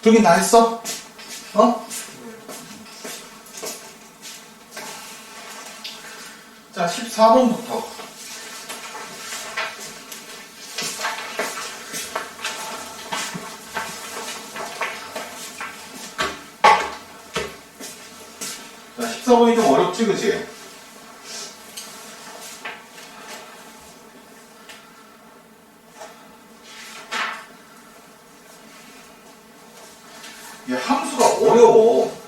두긴 다 했어? 어? 자, 14번부터. 자, 14번이 좀 어렵지, 그치? 이 함수가 어려워.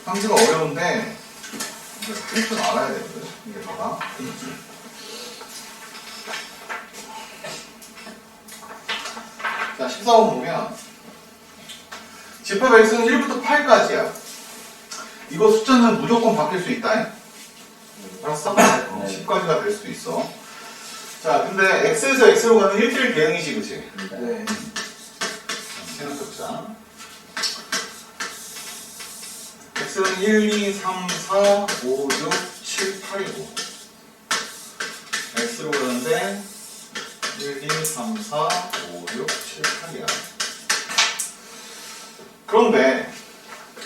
함수가 어려운데, 이제 할 줄 알아야 되거든. 이게 봐봐. 자, 14번 보면, 집합 x는 1부터 8까지야. 이거 숫자는 무조건 바뀔 수 있다. 알았어? 10까지가 될 수도 있어. 자, 근데 x에서 x로 가는 1대1 대응이지, 그치? 네. 생각해보자. x는 1, 2, 3, 4, 5, 6, 7, 8이고 x로 가는데 1, 2, 3, 4, 5, 6, 7, 8이야. 그런데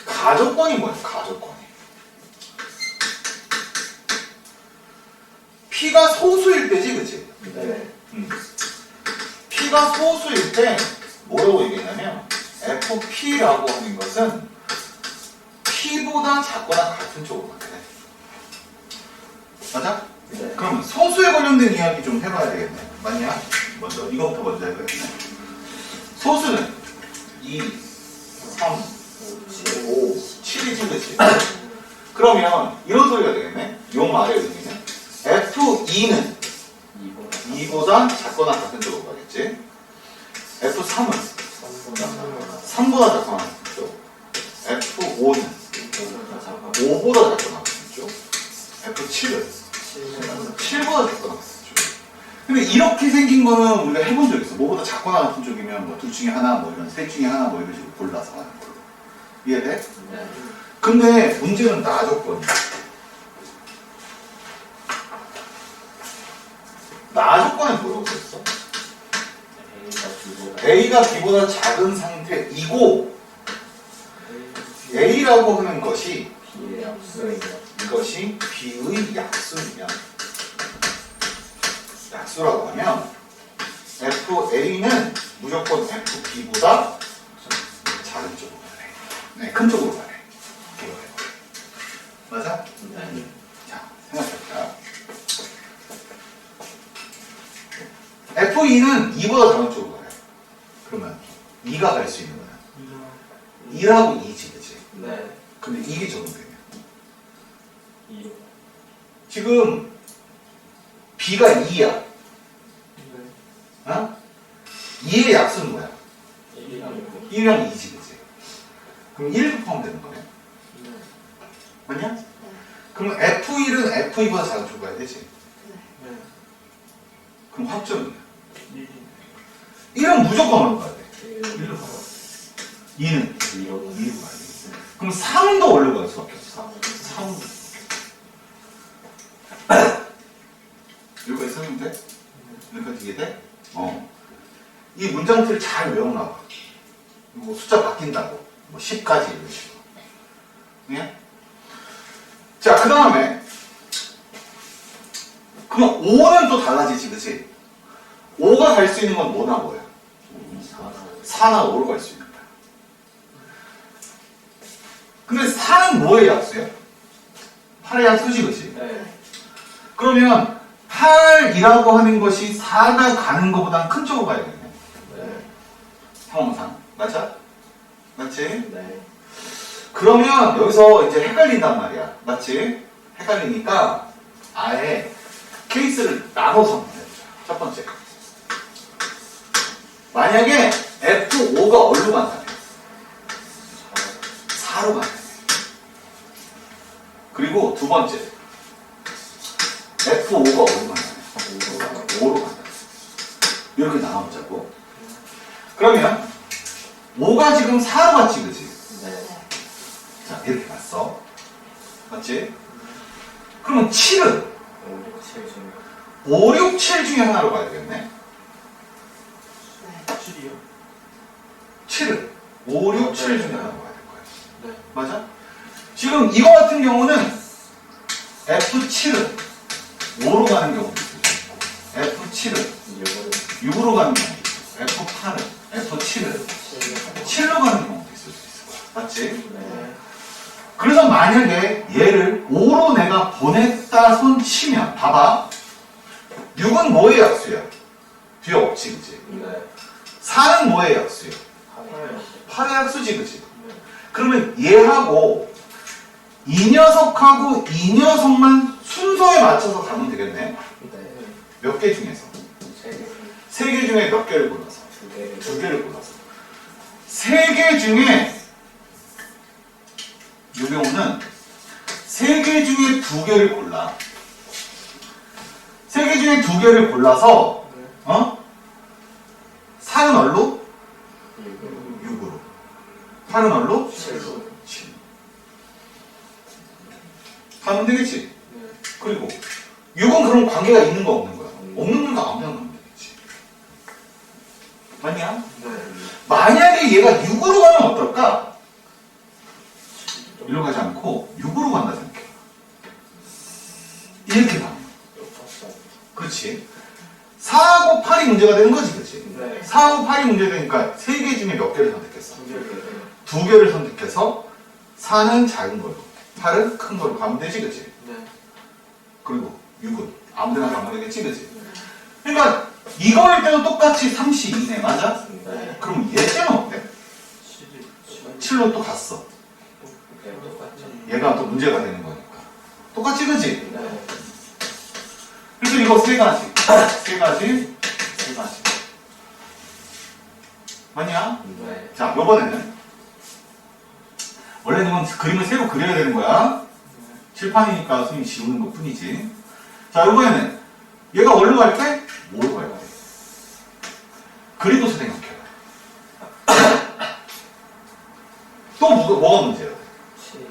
가족권이 뭐야? 가족권이. p가 소수일 때지, 그치? 네. p가 소수일 때 뭐라고 얘기했냐면 fp라고 하는 것은 p보다 작거나 같은 쪽으로 가야 돼. 맞아? 네. 그러면 소수에 관련된 이야기 좀 해봐야 되겠네. 맞냐? 먼저 이거부터 먼저 해봐야겠네. 소수는 2, 3, 5, 7이지, 그치? 그러면 이런 소리가 되겠네. 용 말에 의미는 F2는 2보다 작거나 같은 쪽으로 가겠지. F3은 3보다 작거나 같은 쪽. F5는 5보다 작거나 같은 쪽. F7은 7보다 작거나 같은 쪽. 근데 이렇게 생긴 거는 우리가 해본 적 있어. 뭐보다 작거나 같은 쪽이면 뭐 둘 중에 하나, 뭐 이런 셋 중에 하나, 뭐 이런 식으로 골라서 하는 걸로. 이해돼? 네. 근데 문제는 나 조건이야. 나 조건에 뭐라고 썼어? A가 B보다 작은 상태이고 A라고 하는 것이 이것이 B의 약수이면 약수라고 하면 FA는 무조건 FB보다 작은 쪽으로 가래. 네, 큰 쪽으로 가래. 맞아? 네. 자, 생각해보자. F2는 2보다 작은 쪽으로 가래. 그러면 2가 갈 수 있는 거야. 2라고 2지, 그치? 네. 근데 이게 적용되면 2. 지금 B가 2야. 네. 어? 2의 약수는 뭐야? 1이랑 1이랑 2지, 그치? 그럼 1 곱하면 되는 거네. 맞냐? 그럼 F1은 F2보다 작은 쪽으로 가야 되지. 네. 그럼 합점이야. 1. 1은 무조건 올라가야 돼. 1로 2는 2로 2로 가야 돼. 그럼 3도 올라갈 수밖에 없어. 3. 여기까지 설명 돼? 여기까지 이해돼? 이 문장틀 잘 외워놔봐. 뭐 숫자 바뀐다고. 뭐 10까지 이런 식으로. 네? 자, 그 다음에 그럼 5는 또 달라지지, 그치? 5가 갈 수 있는 건 뭐나 뭐야? 4나 5로 갈 수 있는 거야. 근데 4는 뭐의 약수야? 8의 약수지, 그치? 네. 그러면 8이라고 하는 것이 4가 가는 것보다 큰 쪽으로 가야겠네. 네. 상황상. 맞아? 맞지? 네. 그러면 여기서 이제 헷갈린단 말이야. 맞지? 헷갈리니까 아예 케이스를 나눠서 한번 해보자. 첫 번째. 만약에 F5가 어디로 간다면 4로 간다면 그리고 두 번째 F5가 어디로 간다면 5로 간다면 이렇게 나눠보자고. 그러면 5가 지금 4로 갔지, 그치? 네. 자, 이렇게 갔어. 맞지? 그러면 7은 5, 6, 7 중에 5, 6, 7 중에 하나로 가야 되겠네. 7이요? 7 5, 6, 7 중에 하나가 와야 될 거야. 네. 맞아? 지금 이거 같은 경우는 F7은 5로 가는 경우도 있을 수 있고, F7은 6으로 가는 경우도 있고, F8은, F7은 7로 가는 경우도 있을 수 있을 거야. 맞지? 네. 그래서 만약에 얘를 5로 내가 보냈다 손 치면, 봐봐. 6은 뭐의 약수야? 뒤에 없지, 그치? 네. 4는 뭐의 약수야? 하나요. 8의 약수지, 그치? 네. 그러면 얘하고 이 녀석하고 이 녀석만 순서에 맞춰서 가면 되겠네. 네. 몇 개 중에서? 세 개. 3개 중에 몇 개를 골라서? 두 개. 2개를 골라서. 3개 중에 이 경우는 3개 중에 2개를 골라. 3개 중에 2개를 골라서 네. 4는 얼로? 이거. 6으로. 8은 얼로? 7로. 7. 가면 되겠지? 네. 그리고 6은 그럼 관계가 있는 거 없는 거야? 없는 거가 아무나 가면 되겠지. 맞냐? 네. 만약에 얘가 6으로 가면 어떨까? 이리로 가지 않고 6으로 간다 생각해. 이렇게 가면. 그렇지. 4하고 8이 문제가 되는 거지, 그렇지? 네. 4하고 8이 문제되니까 3개 중에 몇 개를 선택했어? 두 개를. 2개를 선택해서 4는 작은 걸로, 8은 큰 걸로 가면 되지, 그렇지? 네. 그리고 6은 아무데나 가면 되겠지, 그렇지? 그러니까 이거일 때도 똑같이 32네, 맞아? 네. 그럼 얘 때는 어때? 7. 7로 또 갔어. 네. 똑같죠. 얘가 또 문제가 되는 거니까. 똑같지, 그치? 네. 그래서 이거 3가지. 3가지. 맞냐? 네. 자, 요번에는 원래는 이건 그림을 새로 그려야 되는 거야. 칠판이니까 선생님이 지우는 것 뿐이지. 자, 요번에는 얘가 어디로 갈 때? 5로 갈 때. 그리고서 생각해봐. 또 뭐가 문제야? 7.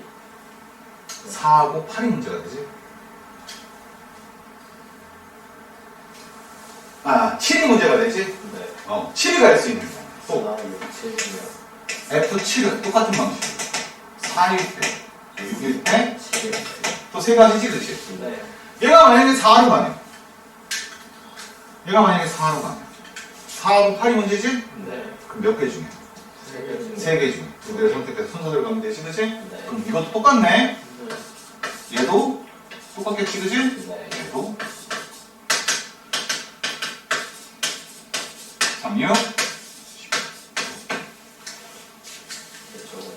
4하고 8이 문제가 되지? 7이 문제가 되지? 네. 7이 갈 수 있는 거. 또 아, 6, 7이면. F7은 똑같은 방식이야. 4일 때, 6일 때, 7. 또 3가지지, 그치? 네. 얘가 만약에 4로 가면, 얘가 만약에 4로 가면, 4하고 8이 문제지? 네. 그럼 몇 개 중에? 3개 중에. 3개 중에. 2개를 선택해서 순서대로 가면 되지, 그치? 네. 그럼 이것도 똑같네. 네. 얘도 똑같겠지, 그치? 네. 얘도 3, 6, 저거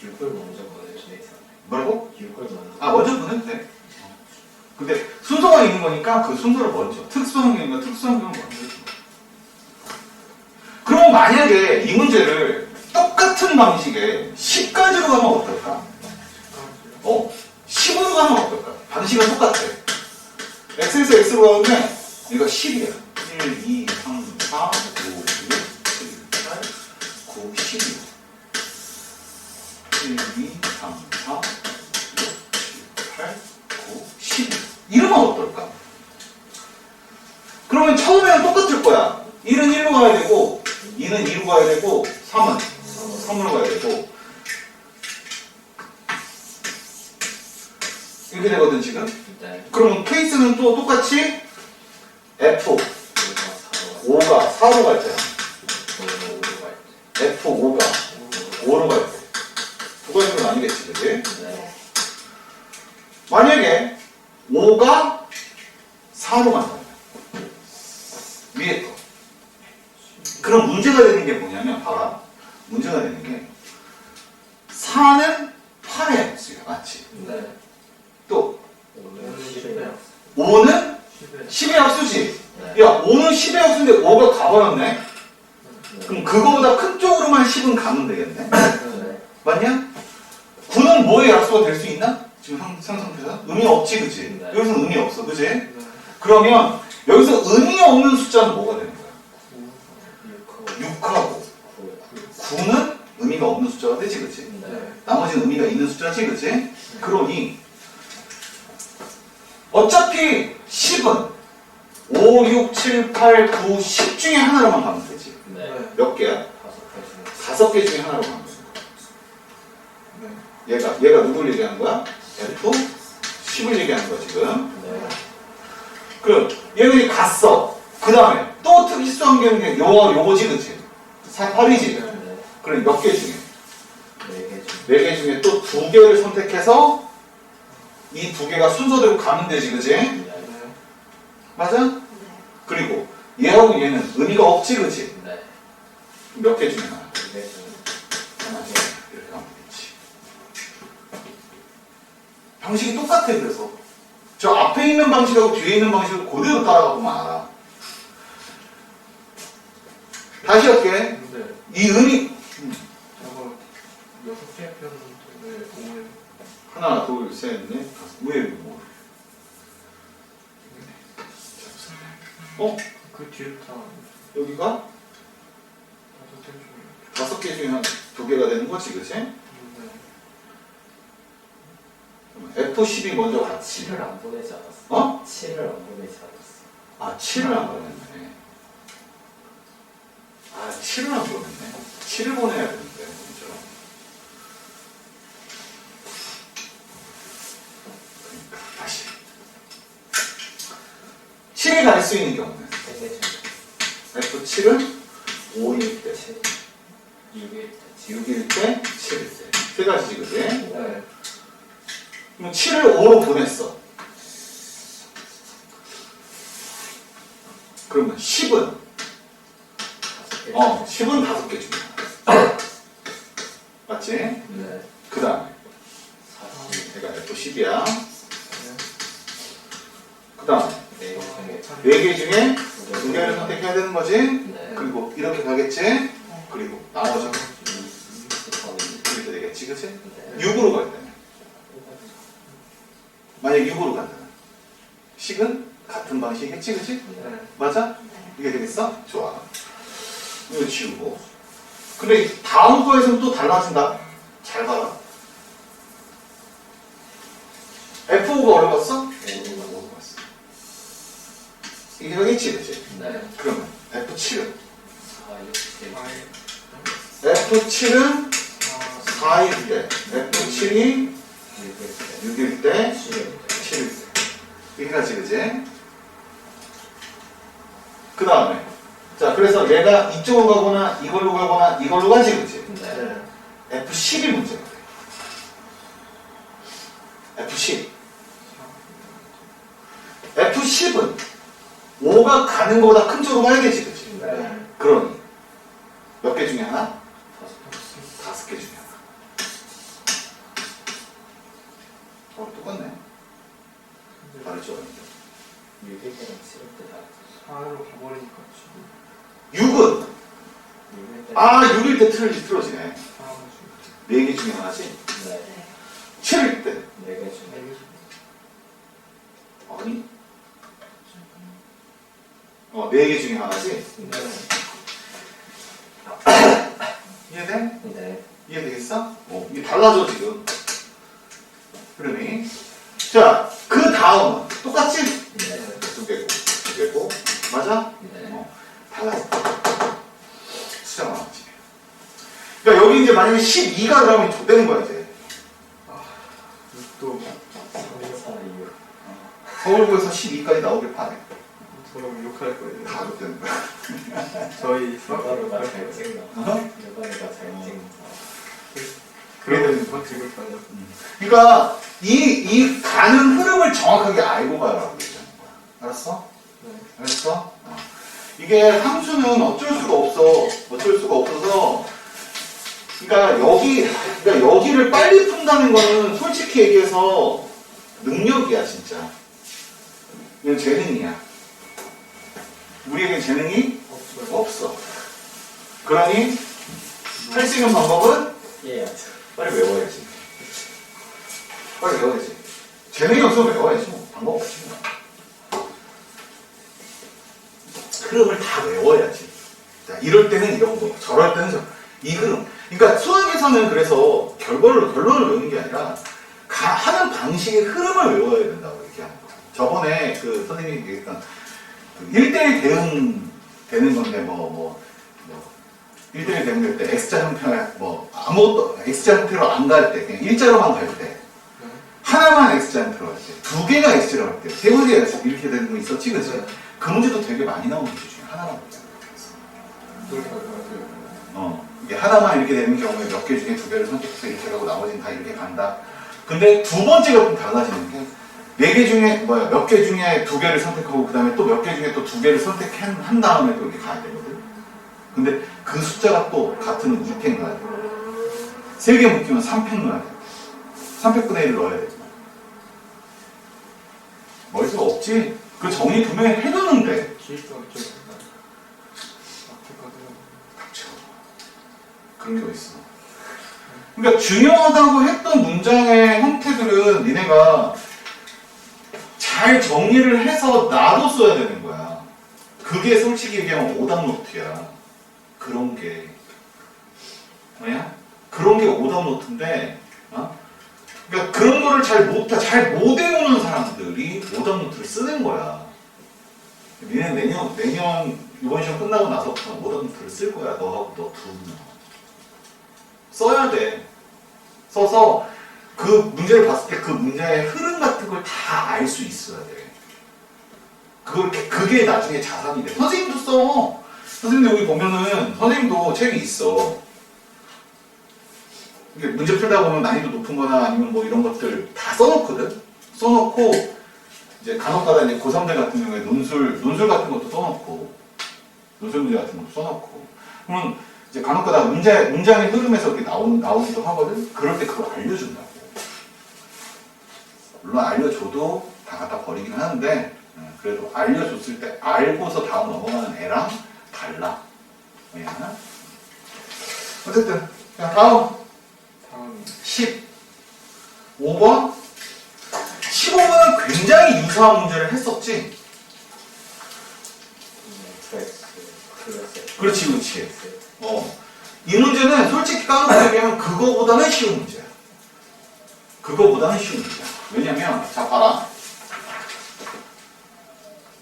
6을 먼저 보내주네. 뭐라고? 6을 먼저. 먼저 보내도 돼. 근데 순서가 있는 거니까 그 순서를 먼저. 특수환경이면 특수환경을 먼저 해줘. 그럼 만약에 이 문제를 똑같은 방식에 10가지로 가면 어떨까? 10으로 가면 어떨까? 방식은 똑같아. x에서 x로 가면 이거 10이야. 1, 2, 3, 4, 5, 6, 7, 8, 9, 10이야. 1, 2, 3, 4, 5, 6, 7, 8, 9, 10. 이러면 어떨까? 그러면 처음에는 똑같을 거야. 1은 1로 가야 되고, 2는 2로 가야 되고, 3은 3으로 가야 되고. 이렇게 되거든, 지금. 네. 그러면 케이스는 또 똑같이 F, 5가 4로 5가 4로 갈 때야. 5로 갈 때. F, 5가 5로 갈 때. 두 가지는 아니겠지, 그지? 네. 만약에 5가 4로 간다면 위에 거. 그럼 문제가 되는 게 뭐냐면 봐라. 문제가 되는 게 4는 8의 약수야. 맞지? 네. 또 5는 10이에요. 5는 10에. 10의 약수지? 네. 야 5는 10의 약수인데 5가 가버렸네? 네. 그럼 그거보다 큰 쪽으로만 10은 가면 되겠네? 네. 맞냐? 9는 뭐의 약수가 될 수 있나? 지금 상상해서? 의미 없지, 그치? 네. 여기서는 의미 없어, 그치? 네. 그러면 여기서 의미 없는 숫자는 뭐가 되는 거야? 6하고 6하고 9는 의미가 없는 숫자가 되지, 그치? 네. 나머지는 의미가 있는 숫자지, 그치? 그러니 어차피 10은 5, 6, 7, 8, 9, 10 중에 하나로만 가면 되지. 네. 몇 개야? 5개 중에. 5개 중에 하나로 가면 돼. 얘가 누굴 얘기하는 거야? F10을 얘기하는 거야 지금. 네. 그럼 얘는 갔어. 그 다음에 또 특수한 경우에 요거지 그치? 48이지? 네. 그럼 몇 개 중에? 4개 중. 4개 중에 또 2개를 선택해서 이 2개가 순서대로 가면 되지 그치? 네. 맞아? 그리고 얘하고 얘는 의미가 없지 그치? 네. 몇 개 중에 하나? 2개 중. 하나 이렇게 가면 되겠지. 방식이 똑같아 그래서 저 앞에 있는 방식하고 뒤에 있는 방식을 그대로 따라가보면 알아. 다시 할게. 근데 이 의미 저거 6개 편을 오늘 하나 둘셋넷 다섯 왜 뭐? 어? 그 뒤를 다 여기가 5개 중에 5개 중에 한 2개가 되는 거지 그치? F12 먼저 같이 7을 안 보내지 않았어. 어? 7을 안 보내지 않았어. 아 7을 안 보냈네. 아 7을 안 보냈네. 7을 보내야 되는데 그죠? 그러니까 다시 7이 갈 수 있는 경우는 4개 중. F7은 5일 때 7. 6일 때. 6일 때 7일 때 세 가지지 그지? 네. 그럼 7을 5로 보냈어. 그러면 10은 5개. 10은 5개 중이야. 맞지? 네. 그 다음에 40. 얘가 F10이야. 그 다음에 4개 4개 중에 중에 2개를 선택해야 되는 거지? 네. 그리고 이렇게 가겠지? 그리고 나머지 20 이렇게 되겠지 그치? 네. 6으로 갈 때는 만약 6으로 간다면 식은 같은 방식이겠지 그치? 네. 맞아? 이게 되겠어? 좋아. 이거 지우고. 근데 다음 거에서는 또 달라진다. 잘 봐라. F5가 어려웠어? 어려웠어. 이게 되겠지 그치? 네. 그러면 F7은? 4, 6, 7. F7은 4일 때, F7이 6일 때, 7일 때. 이게 같이 그지? 그 다음에 자 그래서 얘가 이쪽으로 가거나 이걸로 가거나 이걸로 가지 그지? 네. F10이 문제가 돼. F10. F10은 5가 가는 것보다 큰 쪽으로 가야겠지 그지? 네. 그러니 몇 개 중에 하나? 5개 중에 하나. 똑같네. 다르죠? 6일 때랑 7일 때 다르죠. 4로 가버리니까 지금 6은 6일 때. 6일 때 틀어지네. 4가 4개 중에 하나지? 네. 7일 때 4개 중에. 아니 4개 중에 하나지? 네. 이해돼? 네. 이해되겠어? 이게 달라져 지금 흐름이. 자, 그 다음은 똑같지? 네. 2개고 맞아? 네. 달라져. 숫자가 나왔지. 그러니까 여기 이제 만약에 12가 들어가면 좆되는 거야 이제. 또 3, 4, 6. 서울고에서 12까지 나오길 바래. 저랑 욕할 거예요. 다 좆되는 거야. 저희 누가루가 잘 찍나? 어? 누가루가 잘 찍나? 그러면 더 찍을 거예요. 그러니까 이 가는 흐름을 정확하게 알고 가라고 얘기하는 거야. 알았어? 네. 알았어? 이게 함수는 어쩔 수가 없어서 그러니까 여기를 빨리 푼다는 거는 솔직히 얘기해서 능력이야 진짜. 이건 재능이야. 우리에겐 재능이 없어. 그러니 할 수 있는 방법은 이해하죠. 빨리 외워야지. 빨리 외워야지. 재능이 없으면 외워야지. 뭐. 방법 없지. 뭐. 흐름을 다 외워야지. 자, 이럴 때는 이런 거, 저럴 때는 이 흐름. 그러니까 수학에서는 그래서 결론을 외우는 게 아니라 하는 방식의 흐름을 외워야 된다고 얘기하는 거야. 저번에 그 선생님이 얘기했던 1대1 대응 되는 건데 1대1 대응될 때 X자 형태 뭐 아무것도 X자 형태로 안 갈 때 그냥 일자로만 갈 때 하나만 X자 형태로 갈 때 두 개가 X자로 갈 때 세 번째가 이렇게 되는 거 있었지 그치? 네. 그 문제도 되게 많이 나오는 문제 중에 하나라고 그렇게 가져가세요. 이게 하나만 이렇게 되는 경우에 몇 개 중에 두 개를 선택해서 이렇게 가고 나머지는 다 이렇게 간다. 근데 두 번째가 좀 달라지는 게 네 개 중에 몇 개 중에 두 개를 선택하고 그 다음에 또 몇 개 중에 또 두 개를 선택한 다음에 또 이렇게 가야 되거든. 근데 그 숫자가 또 같은 2팩 넣어야 돼. 3개 묶이면 3팩 넣어야 돼. 300분의 1 넣어야 돼. 머릿수가 없지? 그 정의 분명히 해두는데 기획도 안 켜고. 앞에까지. 닥쳐. 그런 게 어딨어. 그러니까 중요하다고 했던 문장의 형태들은 니네가 잘 정리를 해서 나도 써야 되는 거야. 그게 솔직히 얘기하면 오답노트야. 그런 게. 뭐야? 그런 게 오답노트인데, 그러니까 그런 거를 잘 못 외우는 사람들이 오답노트를 쓰는 거야. 니네 내년 이번 시험 끝나고 나서부터 오답노트를 쓸 거야. 너하고 너 두 명. 써야 돼. 써서 그 문제를 봤을 때 그 문제의 흐름 같은 걸 다 알 수 있어야 돼. 그게 나중에 자산이 돼. 선생님도 써. 선생님도 여기 보면은 선생님도 책이 있어. 이게 문제 풀다 보면 난이도 높은 거나 아니면 뭐 이런 것들 다 써놓거든? 써놓고 이제 간혹가다 이제 고3들 같은 경우에 논술 같은 것도 써놓고 논술 문제 같은 것도 써놓고 그러면 이제 간혹가다 문장의 흐름에서 이렇게 나오기도 하거든? 그럴 때 그걸 알려준다고. 물론 알려줘도 다 갖다 버리긴 하는데 그래도 알려줬을 때 알고서 다음 넘어가는 애랑 달라. 왜냐면 어쨌든 자 다음 15번 15번은 굉장히 유사한 문제를 했었지? 그렇지 이 문제는 솔직히 까놓고 얘기하면 그거보다는 쉬운 문제야. 왜냐면 자 봐라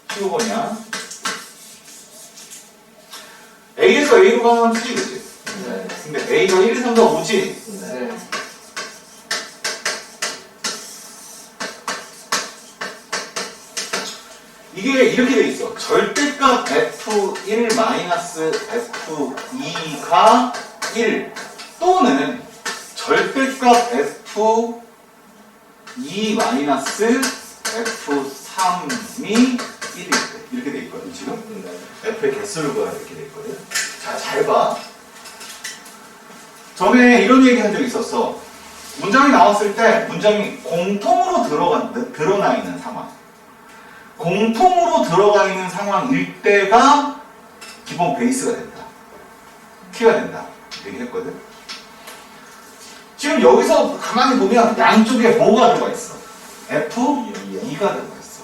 15번이야 A에서 A로 가는 수지 그치? 네. 근데 A가 1, 2, 3, 4, 5지? 네. 이게 이렇게 돼 있어. 절대값 F1 F2가 1 또는 절대값 F2 F3이 1일 때 이렇게 돼 있거든 지금. 네. F의 개수를 구하라 이렇게 돼 있거든. 자, 잘 봐. 전에 이런 얘기 한 적 있었어. 문장이 나왔을 때 문장이 공통으로 드러나 있는 상황. 공통으로 들어가 있는 상황일 때가 기본 베이스가 된다. 키가 된다. 얘기했거든. 지금 여기서 가만히 보면 양쪽에 뭐가 들어가 있어? F2가 들어가 있어.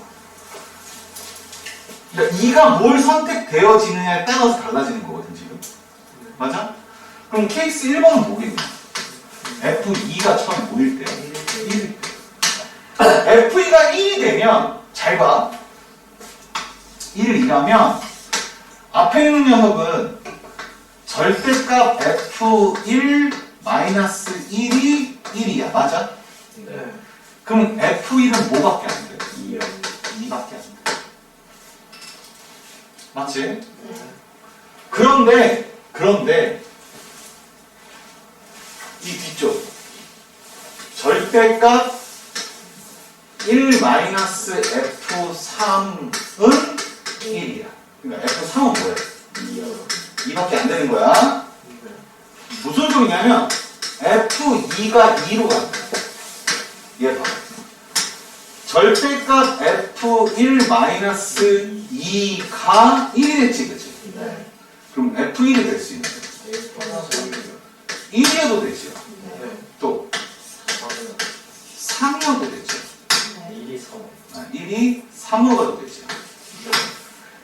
그러니까 2가 뭘 선택되어지느냐에 따라서 달라지는 거거든 지금. 맞아? 그럼 케이스 1번은 뭐겠니? F2가 처음 모일 때 1일 때 F2가 1이 되면 잘 봐. 1이라면 앞에 있는 녀석은 절대값 F1 -1이 1이야. 맞아? 네. 그럼 F1은 뭐밖에 안 돼? 2요. 2밖에 안 돼. 맞지? 그런데 이 뒤쪽 절대값 1 -F3은 1이야. 그러니까 F3은 뭐야? 2요. 2밖에 안 되는 거야. 무슨 소리냐면 F2가 2로 간다. 얘 봐. 절대값 F1 -2가 1이 됐지, 그치? 네. 그럼 F1이 될 수 있는 거야. 1이어도 되지. 또 3이어도 되지. 1이 3. 1이 3으로 가도 되지.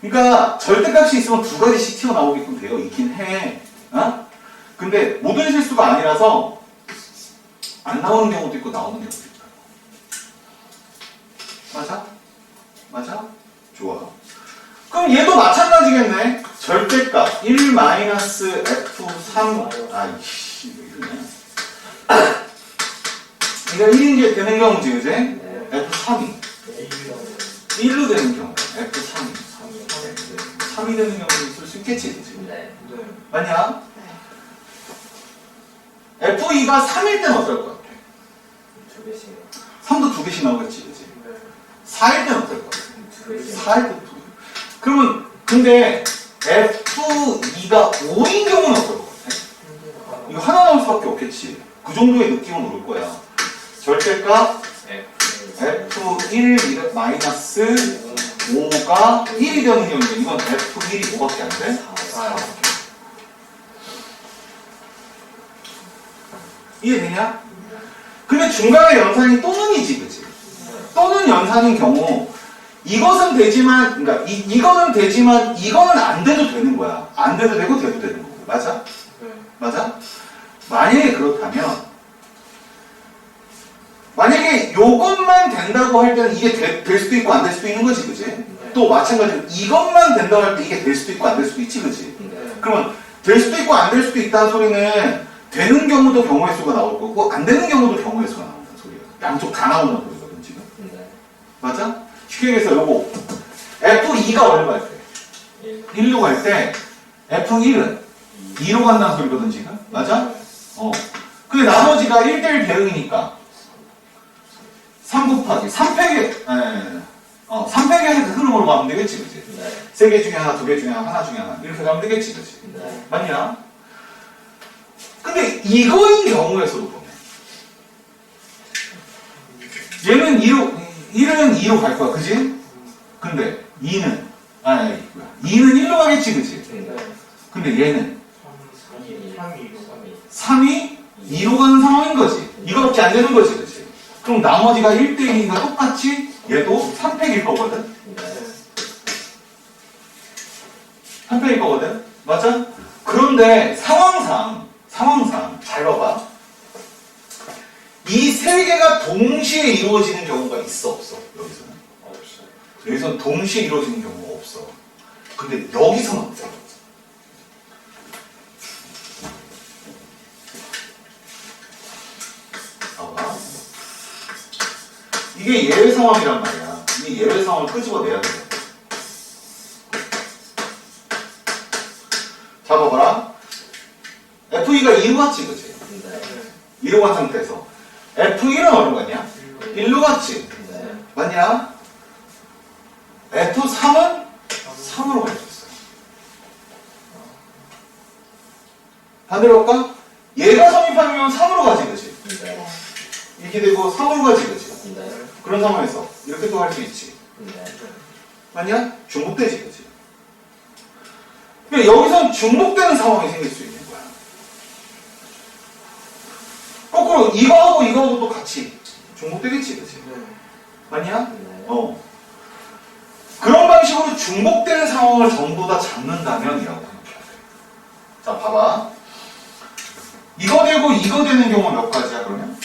그러니까 절대값이 있으면 두 가지씩 튀어나오게끔 되어 있긴 해. 근데 모든 실수가 아니라서 안 나오는 경우도 있고 나오는 경우도 있다. 맞아? 맞아? 좋아. 그럼 얘도 마찬가지겠네. 절대값 1 마이너스 F3 아이씨 이거 이러네. 그러니까 1인 게 되는 경우지 그지? 네. F3이 A는 1로 되는 경우 F3이 3이요. 3이 되는 경우도 있을 수 있겠지 그지? 네. 네. 맞냐? F2가 3일 때는 어떨 것 같아? 2개씩. 3도 2개씩 나오겠지 그지? 네. 4일 때는 어떨 것 같아? 2개씩. 4일 때도 2개 그러면 근데 F2가 5인 경우는 어떨 것 같아? 이거 하나 나올 수밖에 없겠지. 그 정도의 느낌은 올 거야. 절대값 F1 마이너스 5가 1이 되는 경우인데 이건 F1이 5밖에 안 돼? 4. 이해되냐? 근데 중간에 연산이 또는이지, 그치? 또는 연산인 경우 이것은 되지만, 그러니까 이거는 되지만 이거는 안 돼도 되는 거야. 안 돼도 되고 돼도 되는 거고. 맞아? 네. 맞아? 만약에 그렇다면 만약에 요것만 된다고 할 때는 이게 될 수도 있고 안 될 수도 있는 거지, 그치? 또 마찬가지로 이것만 된다고 할 때 이게 될 수도 있고 안 될 수도 있지, 그치? 네. 그러면 될 수도 있고 안 될 수도 있다는 소리는 되는 경우도 경우의 수가 나올 거고 안 되는 경우도 경우의 수가 나온다는 소리야. 양쪽 다 나온다는 소리거든 지금. 네. 맞아? 쉽게 얘기해서 요거 F2가 어디로 갈 때? 1로 갈 때 F1은 2로 간다는 소리거든 지금. 맞아? 근데 나머지가 1대1 대응이니까 3 곱하기 3팩의 3팩의 흐름으로 가면 되겠지 그치? 네. 3개 중에 하나, 2개 중에 하나, 하나 중에 하나 이렇게 가면 되겠지 그치? 네. 맞냐? 근데 이거인 경우에서도 보면 얘는 1은 2로 갈 거야 그지? 근데 2는 1로 가겠지 그지? 네. 근데 얘는 3이 3이 2로 가는 상황인 거지. 이거밖에 안 되는 거지 그지? 그럼 나머지가 1대1이니까 똑같이 얘도 3팩일 거거든? 네. 3팩일 거거든? 맞아? 그런데 상황상 잘 봐봐. 이 세 개가 동시에 이루어지는 경우가 있어 없어? 여기서는? 없어요. 여기서는 동시에 이루어지는 경우가 없어. 근데 여기서는 없어. 봐봐. 이게 예외 상황이란 말이야. 이 예외 상황을 끄집어내야 돼. 자, 봐봐라. F2가 2로 갔지, 그치? 네. 2로 간 상태에서 F1은 어디로 갔냐? 1로 갔지? 네. 맞냐? F3은 3으로 갈 수 있어요. 반대로 갈까? 얘가 성립하면 3으로 가지, 그치? 네. 이렇게 되고 3으로 가지, 그치? 네. 그런 상황에서 이렇게 또 할 수 있지. 네. 맞냐? 중복되지, 그치? 그러니까 여기선 중복되는 상황이 생길 수 있는 거야. 거꾸로 이거하고 또 같이 중복되겠지, 그치? 맞냐? 네. 그런 방식으로 중복되는 상황을 전부 다 잡는다면 이라고 생각해야 돼. 자, 봐봐. 이거 되고 이거 되는 경우 몇 가지야, 그러면?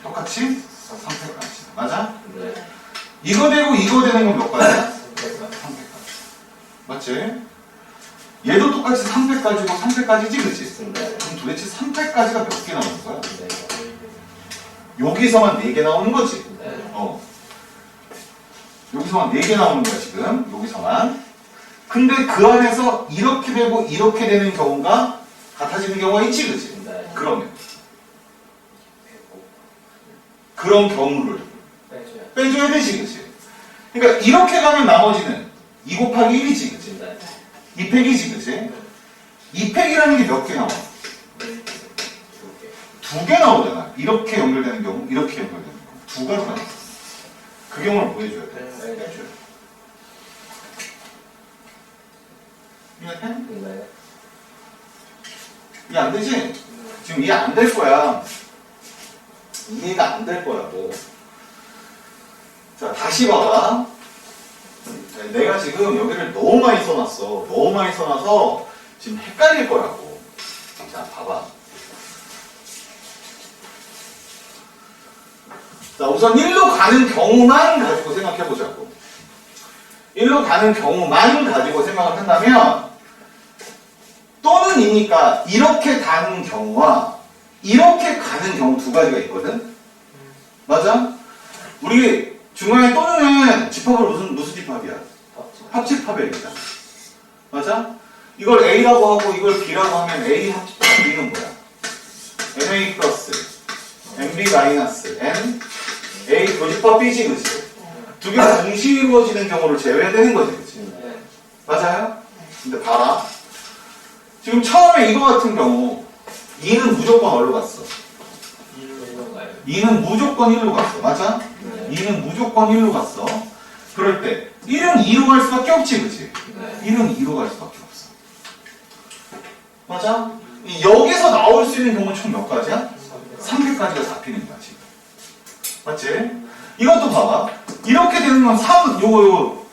똑같이? 3패까지. 맞아? 네. 이거 되고 이거 되는 건 몇 가지야? 3패까지. 3패까지. 맞지? 얘도 똑같이 3패까지고 3패까지지, 그치? 네. 그럼 도대체 3패까지가 몇 개 나오는 거야? 네. 여기서만 4개 나오는 거지? 네. 여기서만 4개 나오는 거야, 지금. 여기서만. 근데 그 안에서 이렇게 되고 이렇게 되는 경우가 같아지는 경우가 있지, 그치? 네. 그러면. 그런 경우를 빼줘야. 빼줘야 되지, 그치? 그러니까 이렇게 가면 나머지는 2 곱하기 1이지, 그치? 네. 2팩이지, 그치? 2팩이라는 게 몇 개 나와? 2개 나오잖아. 이렇게 연결되는 경우, 이렇게 연결되는 경우. 2가지가 나와. 그 경우를 보여줘야 돼. 네. 빼줘야 돼. 이해해? 네. 이해 안 되지? 지금 이해 안 될 거야. 이해가 안 될 거라고. 자, 다시 봐봐. 내가 지금 여기를 너무 많이 써놨어. 너무 많이 써놔서 지금 헷갈릴 거라고. 자, 봐봐. 자, 우선 1로 가는 경우만 가지고 생각해 보자고. 1로 가는 경우만 가지고 생각을 한다면 0이니까 이렇게 가는 경우와 이렇게 가는 경우 두 가지가 있거든? 맞아? 우리 중간에 또는 집합은 무슨 집합이야? 합집합이야. 맞아? 이걸 A라고 하고 이걸 B라고 하면 A 합집합 B는 뭐야? MA 플러스 MB 마이너스 M A 교집합 B지, 그치? 두 개가 동시에 이루어지는 경우를 제외해야 되는 거지, 그치? 맞아요? 근데 봐라. 지금 처음에 이거 같은 경우 2는 무조건 어디로 갔어? 2는 무조건 1로 갔어. 맞아? 2는 무조건 1로 갔어. 그럴 때 1은 2로 갈 수밖에 없지, 그치? 1은 2로 갈 수밖에 없어. 맞아? 여기서 나올 수 있는 경우는 총 몇 가지야? 3개까지가 잡히는 거야, 지금. 맞지? 이것도 봐봐. 이렇게 되는 건 3, 요거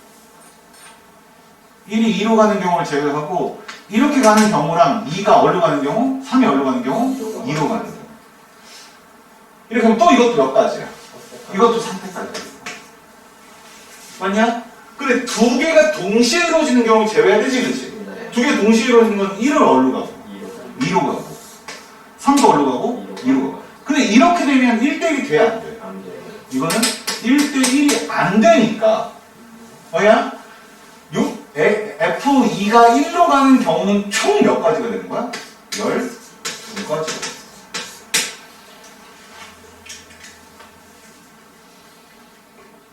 1이 2로 가는 경우를 제외하고 이렇게 가는 경우랑 2가 어디로 가는 경우? 3이 어디로 가는 경우? 2로 가는 경우. 이렇게 하면 또 이것도 몇 가지야? 이것도 3패까지야. 맞냐? 그래, 두 개가 동시에 이루어지는 경우를 제외해야 되지, 그치? 두 개 동시에 이루어지는 건 1을 어디로 가고? 2로 가고. 3도 어디로 가고? 2로 가고. 근데 이렇게 되면 1대1이 돼야 안 돼? 이거는 1대1이 안 되니까 뭐야? F2가 1로 가는 경우는 총 몇 가지가 되는 거야? 12가지가.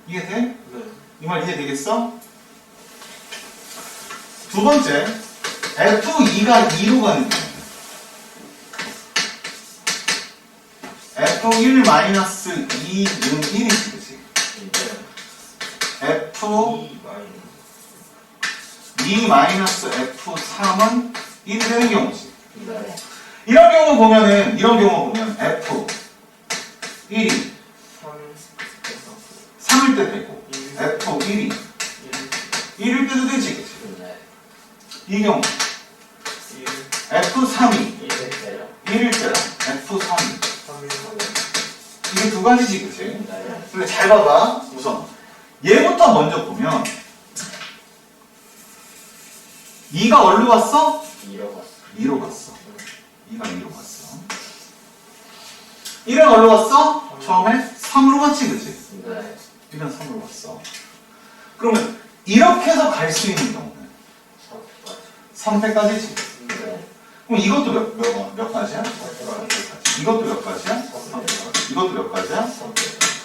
이해돼? 네. 이 말 이해되겠어? 두 번째, F2가 2로 가는 경우. F1 마이너스 2는 1이지, 그치? F2 마이너스 F3은 1이 되는 경우지. 이런 경우 보면 F1이 3일 때 되고 F1이 1일 때도 되지, 그치? 이 경우 F3이 1일 때랑 F3이 이게 두 가지지, 그치? 근데 잘 봐봐. 우선 얘부터 먼저 보면 2가 어디로 갔어? 2로 갔어. 2가 2로 갔어. 1은 어디로 갔어? 처음에 3으로 갔지, 그치? 1은 3으로 갔어. 그러면 이렇게 해서 갈 수 있는 경우는 3패까지지. 그럼 이것도 몇 가지야? 3패까지. 이것도 몇 가지야? 3패까지. 이것도 몇 가지야?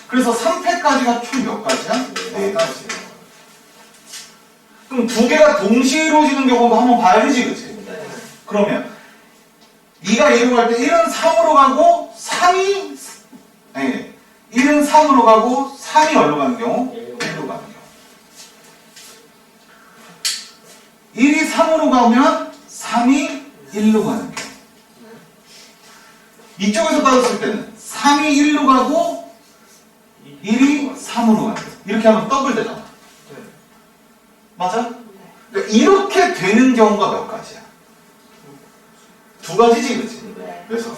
그래서 3패까지가 총 몇 가지야? 4가지. 그럼 두 개가 동시에 이루어지는 경우도 한번 봐야 되지, 그치? 그러면 2가 2로 갈 때 1은 3으로 가고 3이 1은 3으로 가고 3이 어디로 가는 경우? 1로 가는 경우. 1이 3으로 가면 3이 1로 가는 경우. 이쪽에서 따졌을 때는 3이 1로 가고 1이 3으로 가는 경우. 이렇게 하면 더블 되잖아. 맞아? 그러니까 이렇게 되는 경우가 몇 가지야? 두 가지지, 그치? 그래서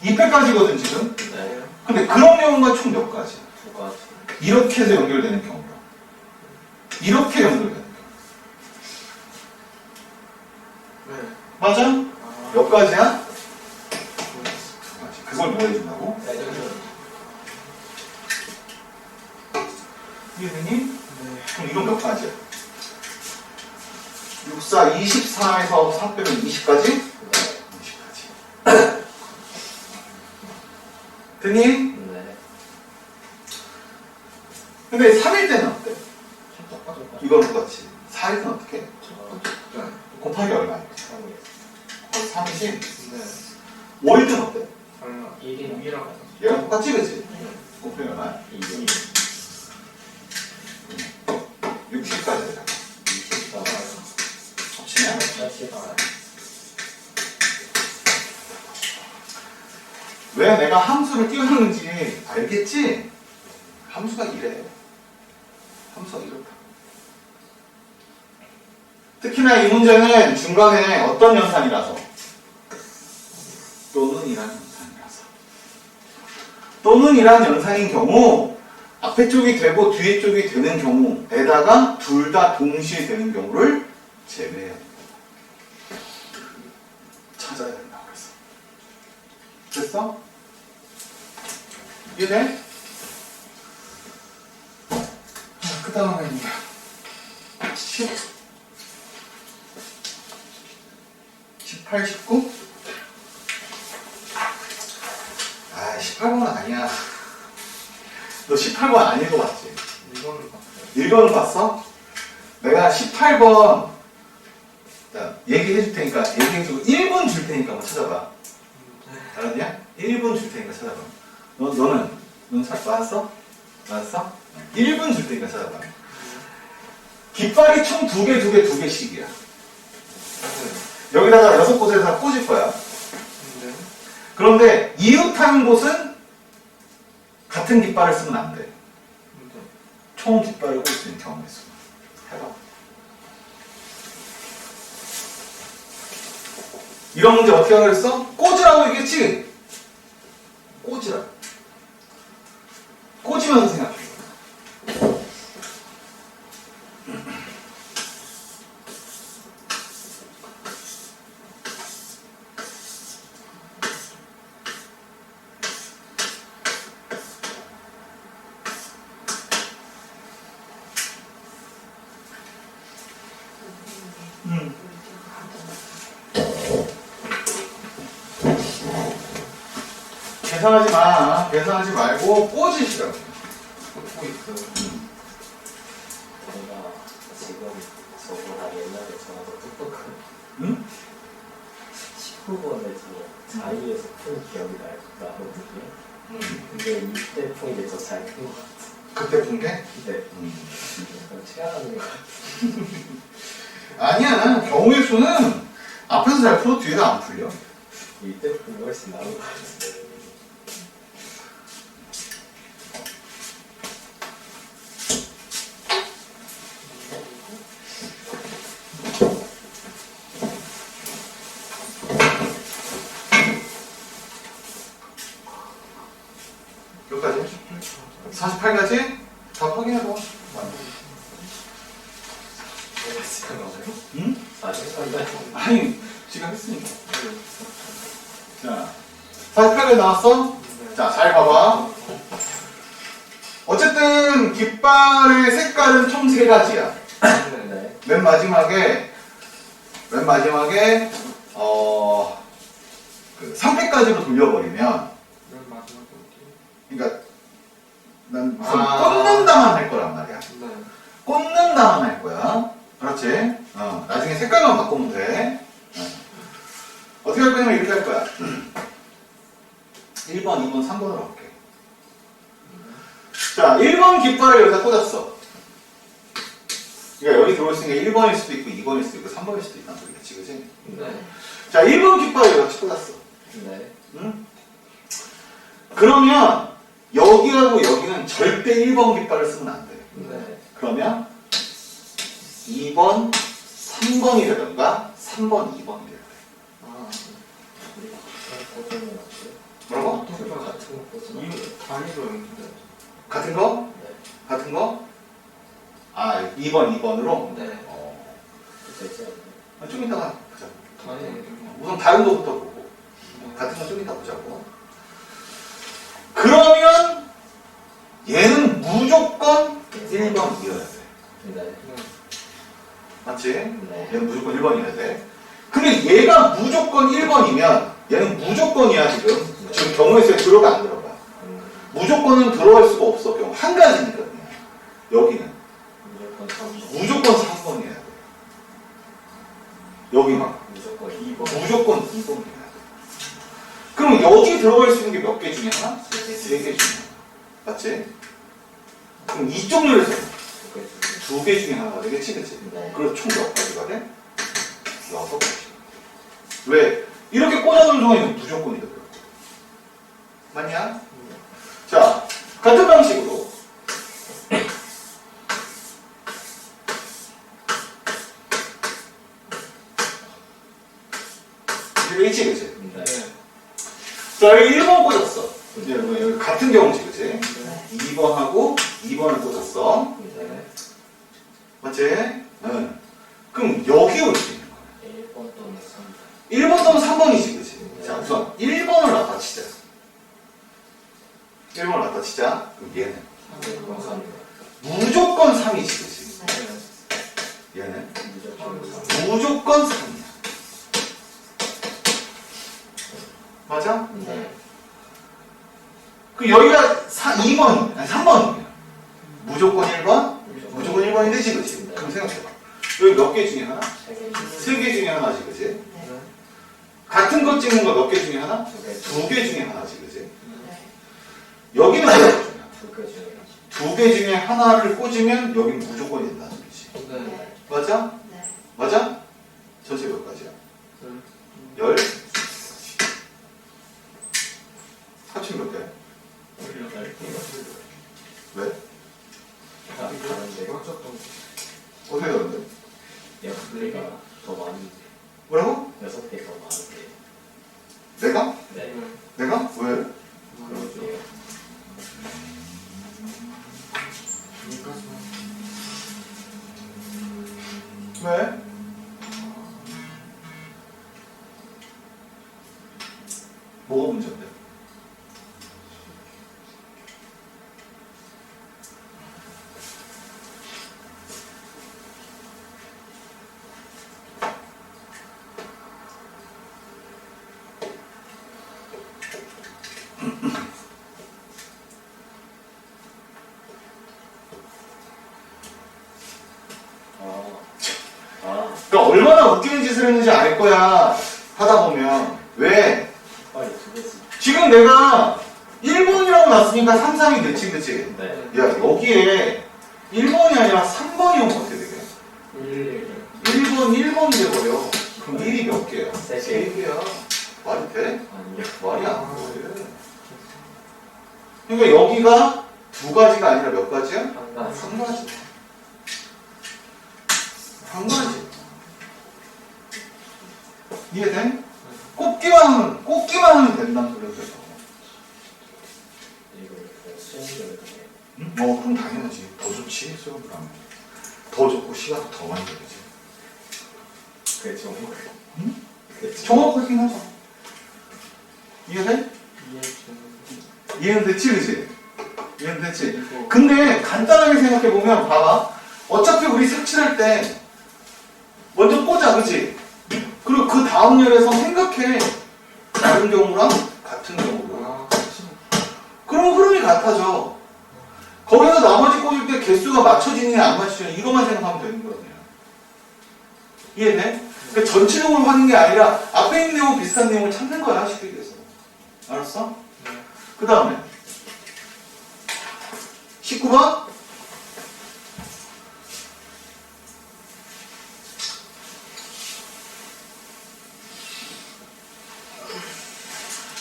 2패까지거든, 지금? 근데 그런 경우가 총 몇 가지야? 이렇게 해서 연결되는 경우가. 이렇게 연결되는 경우. 맞아? 몇 가지야? 두 가지. 그걸 뭐 해준다고? 이해되니? 그럼 이건 몇 가지야? 6, 4, 24에서 4 빼면 20까지? 20까지. 됐니? 근데 3일 때는 어때? 이건 똑같이. 4일 때는 어떻게 해? 곱하기 얼마야? 3이지? 5일 때는 어때? 얘랑 똑같지, 그치? 곱하기 얼마야? 60까지 되잖아. 합치면? 왜 내가 함수를 띄우는지 알겠지? 함수가 이래. 함수가 이렇다. 특히나 이 문제는 중간에 어떤 연산이라서? 또는 이란 연산이라서. 또는 이란 연산인 경우 앞에 쪽이 되고 뒤에 쪽이 되는 경우에다가 둘 다 동시에 되는 경우를 제외해야 됩니다. 써야 된다고 그랬어. 됐어? 이해돼? 그 다음에는 10, 18, 19? 아, 18번은 아니야. 너 18번 안 읽어봤지? 이거는 봤어요. 읽어는 봤어? 내가 18번 자, 얘기해 줄 테니까 얘기해주고 1분 줄 테니까 한번 찾아봐. 알았냐? 1분 줄 테니까 찾아봐. 너는 맞았어? 맞았어? 1분 줄 테니까 찾아봐. 깃발이 총 2개, 2개, 2개씩이야. 여기다가 6곳에서 다 꽂을 거야. 네. 그런데 이웃하는 곳은 같은 깃발을 쓰면 안 돼. 총 깃발을 꽂을 수 있는 경우가 있어. 해봐. 이런 문제 어떻게 하라 그랬어? 꽂으라고 얘기했지? 꽂으라. 꽂으면서 생각해. 계산하지 마. 계산하지 말고 꽂으시라고. 꽂고 있어요. 제가 지금 저보다 옛날에 저보다 똑똑한 응? 19번에 저 자유에서 푼 기억이 나거든요. 근데 이때 푼 게 더 잘 푼 것 같아요. 그때 푼 게? 네. 약간 최악인 것 같아요. 아니야. 경우의 수는 앞에서 잘 풀어 뒤에도 안 풀려. 이때 푼 게 훨씬 나은 것 같아요. 여기까지? 48까지? 다 확인해봐. 제가 시간 나와요? 응? 40번 아니, 지금 했으니까. 자, 48까지 나왔어? 자, 잘 봐봐. 어쨌든 깃발의 색깔은 총 3가지야. 네. 맨 마지막에 그 3패까지로 돌려버리면, 맨 마지막에 어디? 그러니까 난 무슨 꽂는다만 할 거란 말이야. 네. 꽂는다만 할 거야. 그렇지? 나중에 색깔만 바꾸면 돼. 어떻게 할 거냐면 이렇게 할 거야. 1번, 2번, 3번으로 할게. 자, 1번 깃발을 여기다 꽂았어. 그러니까 여기 들어있으니까 1번일 수도 있고 2번일 수도 있고 3번일 수도 있다는 소리겠지, 그치? 네. 자, 1번 깃발을 여기다 꽂았어. 네. 응? 그러면 여기하고 여기는 절대 1번 깃발을 쓰면 안 돼. 네. 그러면 2번, 3번이라던가 3번, 2번이 돼야 돼. 아, 우리 꽂으면 어때요? 뭐라고? 둘 같은 거 꽂으면 이 어때요? 단위로 연결돼. 같은 거? 네. 같은 거? 아, 2번, 2번으로? 네. 되지 않나요? 좀 이따가 보자. 단위 연결. 우선 다른 거부터 보고. 같은 거 좀 이따 보자고. 그러면 얘는 무조건 1번이어야 돼. 네. 네. 맞지? 네. 얘는 무조건 1번이어야 돼. 근데 얘가 무조건 1번이면 얘는 무조건이야 지금. 네. 지금 경우의 수에 들어가 안 들어가. 무조건은 들어갈 수가 없어. 그냥 한 가지니까 그냥. 여기는 무조건 3번. 무조건 3번이어야 돼. 여기는 무조건 2번. 무조건 2번이어야 돼. 그럼 여기 들어갈 수 있는 게 몇 개 중에 하나? 3개 중에 하나. 맞지? 그럼 이쪽 녀에서 2개 중에 하나가 되겠지, 그치? 네. 그래서 총 몇 가지가 돼? 6가지. 왜? 이렇게 꽂아놓은 동안에는 무조건이거든. 맞냐? 자, 같은 방식으로 이거 있지, 그치? 네. 자, 여기 1번 꽂았어. 이제 여기 같은 경우지, 그치? 2번하고 2번을 꽂았어. 네. 맞지? 응. 그럼 여기 올 수 있는 거야. 1번 또는 3번. 1번 또는 3번이지, 얘는 무조건 무조건 3이야. 맞아? 네. 그 여기가 2번, 아니 3번이야. 무조건 1번? 무조건 1번이 되지, 그치? 네. 그럼 생각해봐. 여기 몇 개 중에 하나? 3개 3개 중에 하나지, 그치? 네. 같은 것 찍는 거 몇 개 중에 하나? 2개 2개 중에 하나지, 그치? 네. 여기는 몇 개 중에 하나? 2개 중에 2개 중에 하나를 꽂으면 여기는 무조건이 된다는 소리지. 네. 맞아? 네. 맞아? 전체 몇 가지야? 네. 10? 합치면 몇 개? 왜? 다른데 어떻게 다른데? 6개가 더 많은데 뭐라고? 6개가 더 많은데 내가? 네. 내가? 왜? 그러게요. 왜? 뭐가 문제인데? 그러니까 얼마나 웃기는 짓을 했는지 알 거야. 하다 보면. 왜? 빨리 2개씩. 지금 내가 1번이라고 놨으니까 3, 3이 됐지, 그치? 네. 야, 여기에 1번이 아니라 3번이 오면 어떻게 되게? 1번, 1번이 돼버려. 그럼 1이 몇 개야? 세 개. 3개야. 말이 돼? 아니요. 말이 안 돼. 그러니까 여기가 2가지가 아니라 몇 가지야? 한 가지. 3가지. 한 가지. 이해돼? 꼽기만 하면 된다는 소리야, 그래서. 이거 수행료를 그냥 응? 그럼 당연하지. 더 좋지, 수업을 하면. 더 좋고 시간도 더 많이 걸리지. 그게 좋은 거예요. 응? 그게 좋은 정확하긴 하죠. 이해돼? 이해는 됐지, 그치? 이해는 됐지? 근데 간단하게 생각해보면, 봐봐. 어차피 우리 색칠할 때, 먼저 꽂아, 그치? 그리고 그 다음 열에서 생각해. 다른 경우랑 같은 경우로. 그럼 흐름이 같아져. 거기서 나머지 꽂을 때 개수가 맞춰지느냐 안 맞춰지느냐 이것만 생각하면 되는 거거든요. 이해돼? 그러니까 전체적으로 하는 게 아니라 앞에 있는 내용 비슷한 내용을 찾는 거야, 쉽게 얘기해서. 알았어? 그 다음에 19번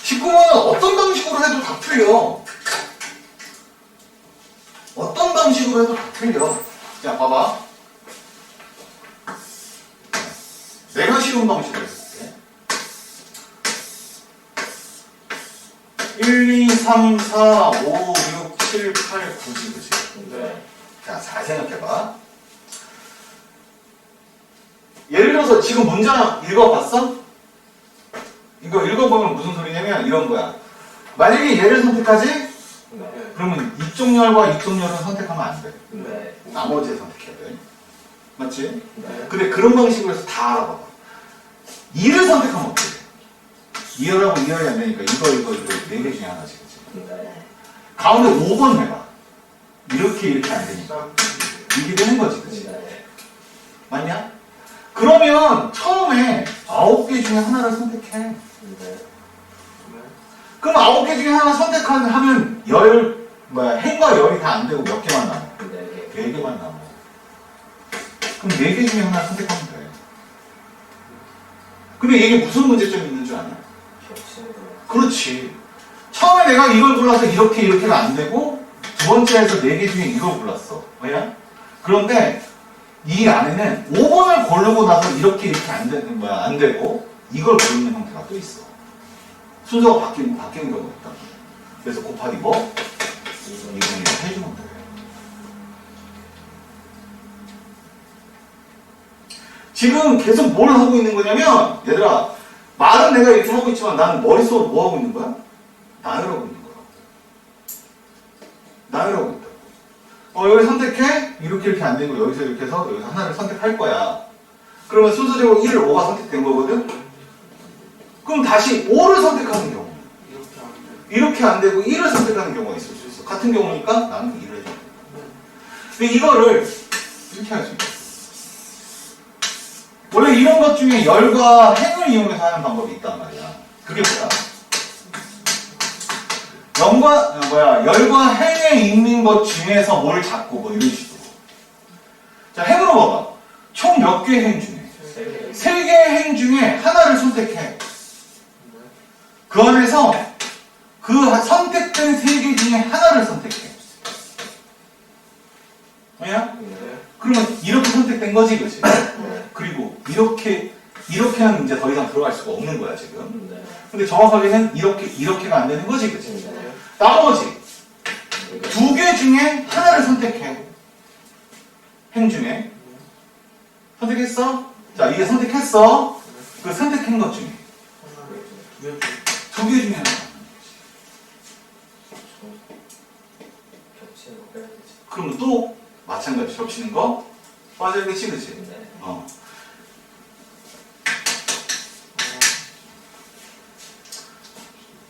19번은 어떤 방식으로 해도 다 틀려. 어떤 방식으로 해도 다 틀려. 자, 봐봐. 내가 쉬운 방식으로 해볼게. 1, 2, 3, 4, 5, 6, 7, 8, 9지, 그치? 네. 자, 잘 생각해봐. 예를 들어서 지금 문장 읽어봤어? 이거 읽어보면 무슨 소리냐면 이런 거야. 만약에 얘를 선택하지? 네. 그러면 이쪽 열과 이쪽 열은 선택하면 안 돼. 네. 나머지 선택해야 돼. 맞지? 네. 근데 그런 방식으로 해서 다 알아봐봐. 2를 선택하면 어떻게 돼? 2열하고 2열이 안 되니까 이거 4개 중에 하나씩. 그치? 네. 네. 가운데 5번 해봐. 이렇게 안 되니까. 이게 되는 거지. 그치? 네. 맞냐? 그러면 처음에 9개 중에 하나를 선택해. 네. 그럼 9개 중에 하나 선택하면 행과 열이 다 안 되고 몇 개만 남아? 네. 4개만 남아. 그럼 4개 중에 하나 선택하면 돼. 근데 이게 무슨 문제점이 있는 줄 아냐? 겹치는 거. 그렇지. 처음에 내가 이걸 골라서 이렇게가 안 되고 두 번째에서 4개 중에 이걸 골랐어. 왜냐? 그런데 이 안에는 5번을 고르고 나서 이렇게 안 되고 이걸 고르는 형태가 또 있어. 순서가 바뀌는 경우가 있다. 그래서 곱하기 뭐? 2분의 1 해주면 돼. 지금 계속 뭘 하고 있는 거냐면 얘들아 말은 내가 이렇게 하고 있지만 나는 머릿속으로 뭐 하고 있는 거야? 나열하고 있는 거야. 나열하고 있다고. 여기 선택해? 이렇게 안 되고 여기서 이렇게 해서 여기서 하나를 선택할 거야. 그러면 순서적으로 1을 5가 선택된 거거든? 그럼 다시 5를 선택하는 경우. 이렇게 하면 이렇게 안 되고 1을 선택하는 경우가 있을 수 있어. 같은 경우니까 나는 1을 해줘. 근데 이거를 이렇게 할 수 있어. 원래 이런 것 중에 열과 행을 이용해서 하는 방법이 있단 말이야. 그게 열과 행에 있는 것 중에서 뭘 잡고 뭐 이런 식으로. 자, 행으로 봐봐. 총 몇 개 행 중에? 3개 행 중에 하나를 선택해. 그 안에서 그 선택된 3개 중에 하나를 선택해. 뭐야? 그러면 이렇게 선택된 거지, 그렇지? 그리고 이렇게 하면 이제 더 이상 들어갈 수가 없는 거야, 지금. 근데 정확하게는 이렇게가 안 되는 거지, 그렇지? 나머지 2개 중에 하나를 선택해. 행 중에. 선택했어? 자, 이게 선택했어. 그 선택한 것 중에 2개 중에 하나. 겹치는 거 빼야 되지. 그러면 또 마찬가지 겹치는 거 빠져야겠지, 그치? 네.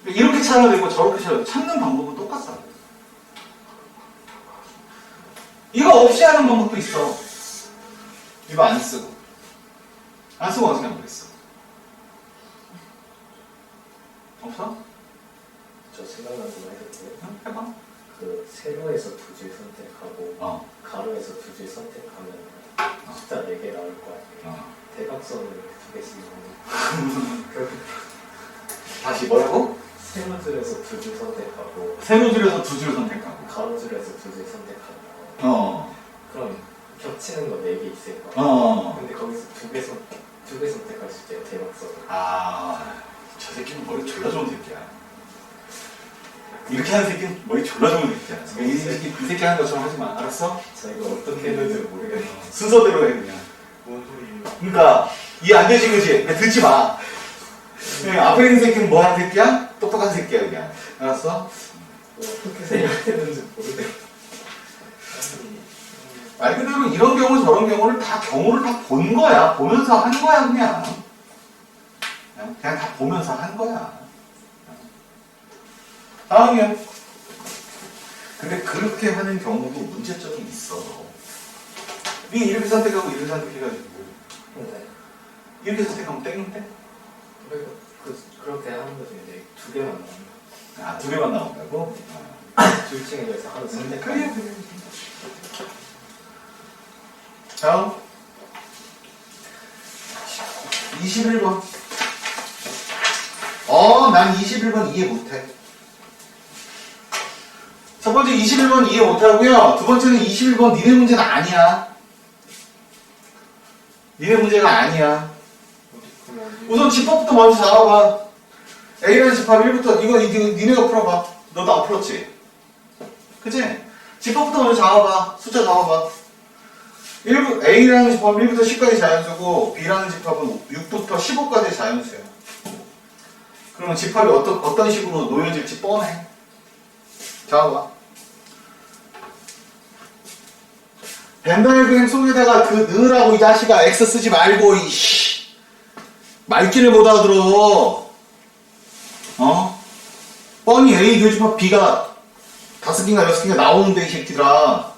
이렇게 찾아야 되고 저렇게 찾아야 되고 찾는 방법은 똑같아. 이거 없이 하는 방법도 있어. 이거 안 쓰고 어떻게 하면 되겠어? 없어? 저 생각나는 거 해도 돼요? 응? 해봐. 그 세로에서 2줄 선택하고 가로에서 2줄 선택하면 숫자 4개 나올 거 아니에요. 대각선으로 이렇게 2개씩 나오는 다시 뭐라고? 세로줄에서 2줄 선택하고 세로줄에서 2줄 선택하고 가로줄에서 2줄 선택하고 그럼 겹치는 거 4개 있을 거야. 근데 거기서 2개 선택할 수 있대요. 대각선으로. 저 새끼는 머리 졸라 좋은 새끼야. 이렇게 하는 새끼는 머리 졸라 좋은 새끼야. 이 새끼 하는 것처럼 하지 마. 알았어? 저 이거 어떻게 했는지 모르겠네. 순서대로 해 그냥. 뭔 소리예요? 그러니까 이해 안 되지, 그지? 그냥 듣지 마. 그냥 앞에 있는 새끼는 뭐 하는 새끼야? 똑똑한 새끼야 그냥. 알았어? 어떻게 생각했는지 모르겠네. 말 그대로 이런 경우 저런 경우를 다 본 거야. 보면서 한 거야 그냥. 그냥 다 보면서 한 거야. 다음이야. 근데 그렇게 하는 경우도 문제점이 있어. 네 이렇게 선택하고 이렇게 선택해가지고 네. 이렇게 선택하면 땡인데? 그렇게 하는 거 중에 2개만 나옵니다. 2개만 나온다고? 둘 중에 그래서 하나 그래. 선택하면 다음 21번. 난 21번 이해 못해. 첫 번째 21번 이해 못하고요. 두 번째는 21번 니네 문제는 아니야. 니네 문제가 아니야. 우선 집합부터 먼저 잡아봐. A라는 집합 1부터 이거 니네가 풀어봐. 너도 안 풀었지? 그치? 집합부터 먼저 잡아봐. 숫자 잡아봐. A라는 집합은 1부터 10까지 자연수고 B라는 집합은 6부터 15까지 자연수야. 그러면 집합이 어떤 식으로 놓여질지 뻔해. 잡아봐. 벤다이그램 속에다가 그 넣으라고 이 자식아 X 쓰지 말고 이씨 말귀를 못 알아들어. 뻔히 A 교집합 B가 5개인가 6개인가 나오는데 이 새끼들아.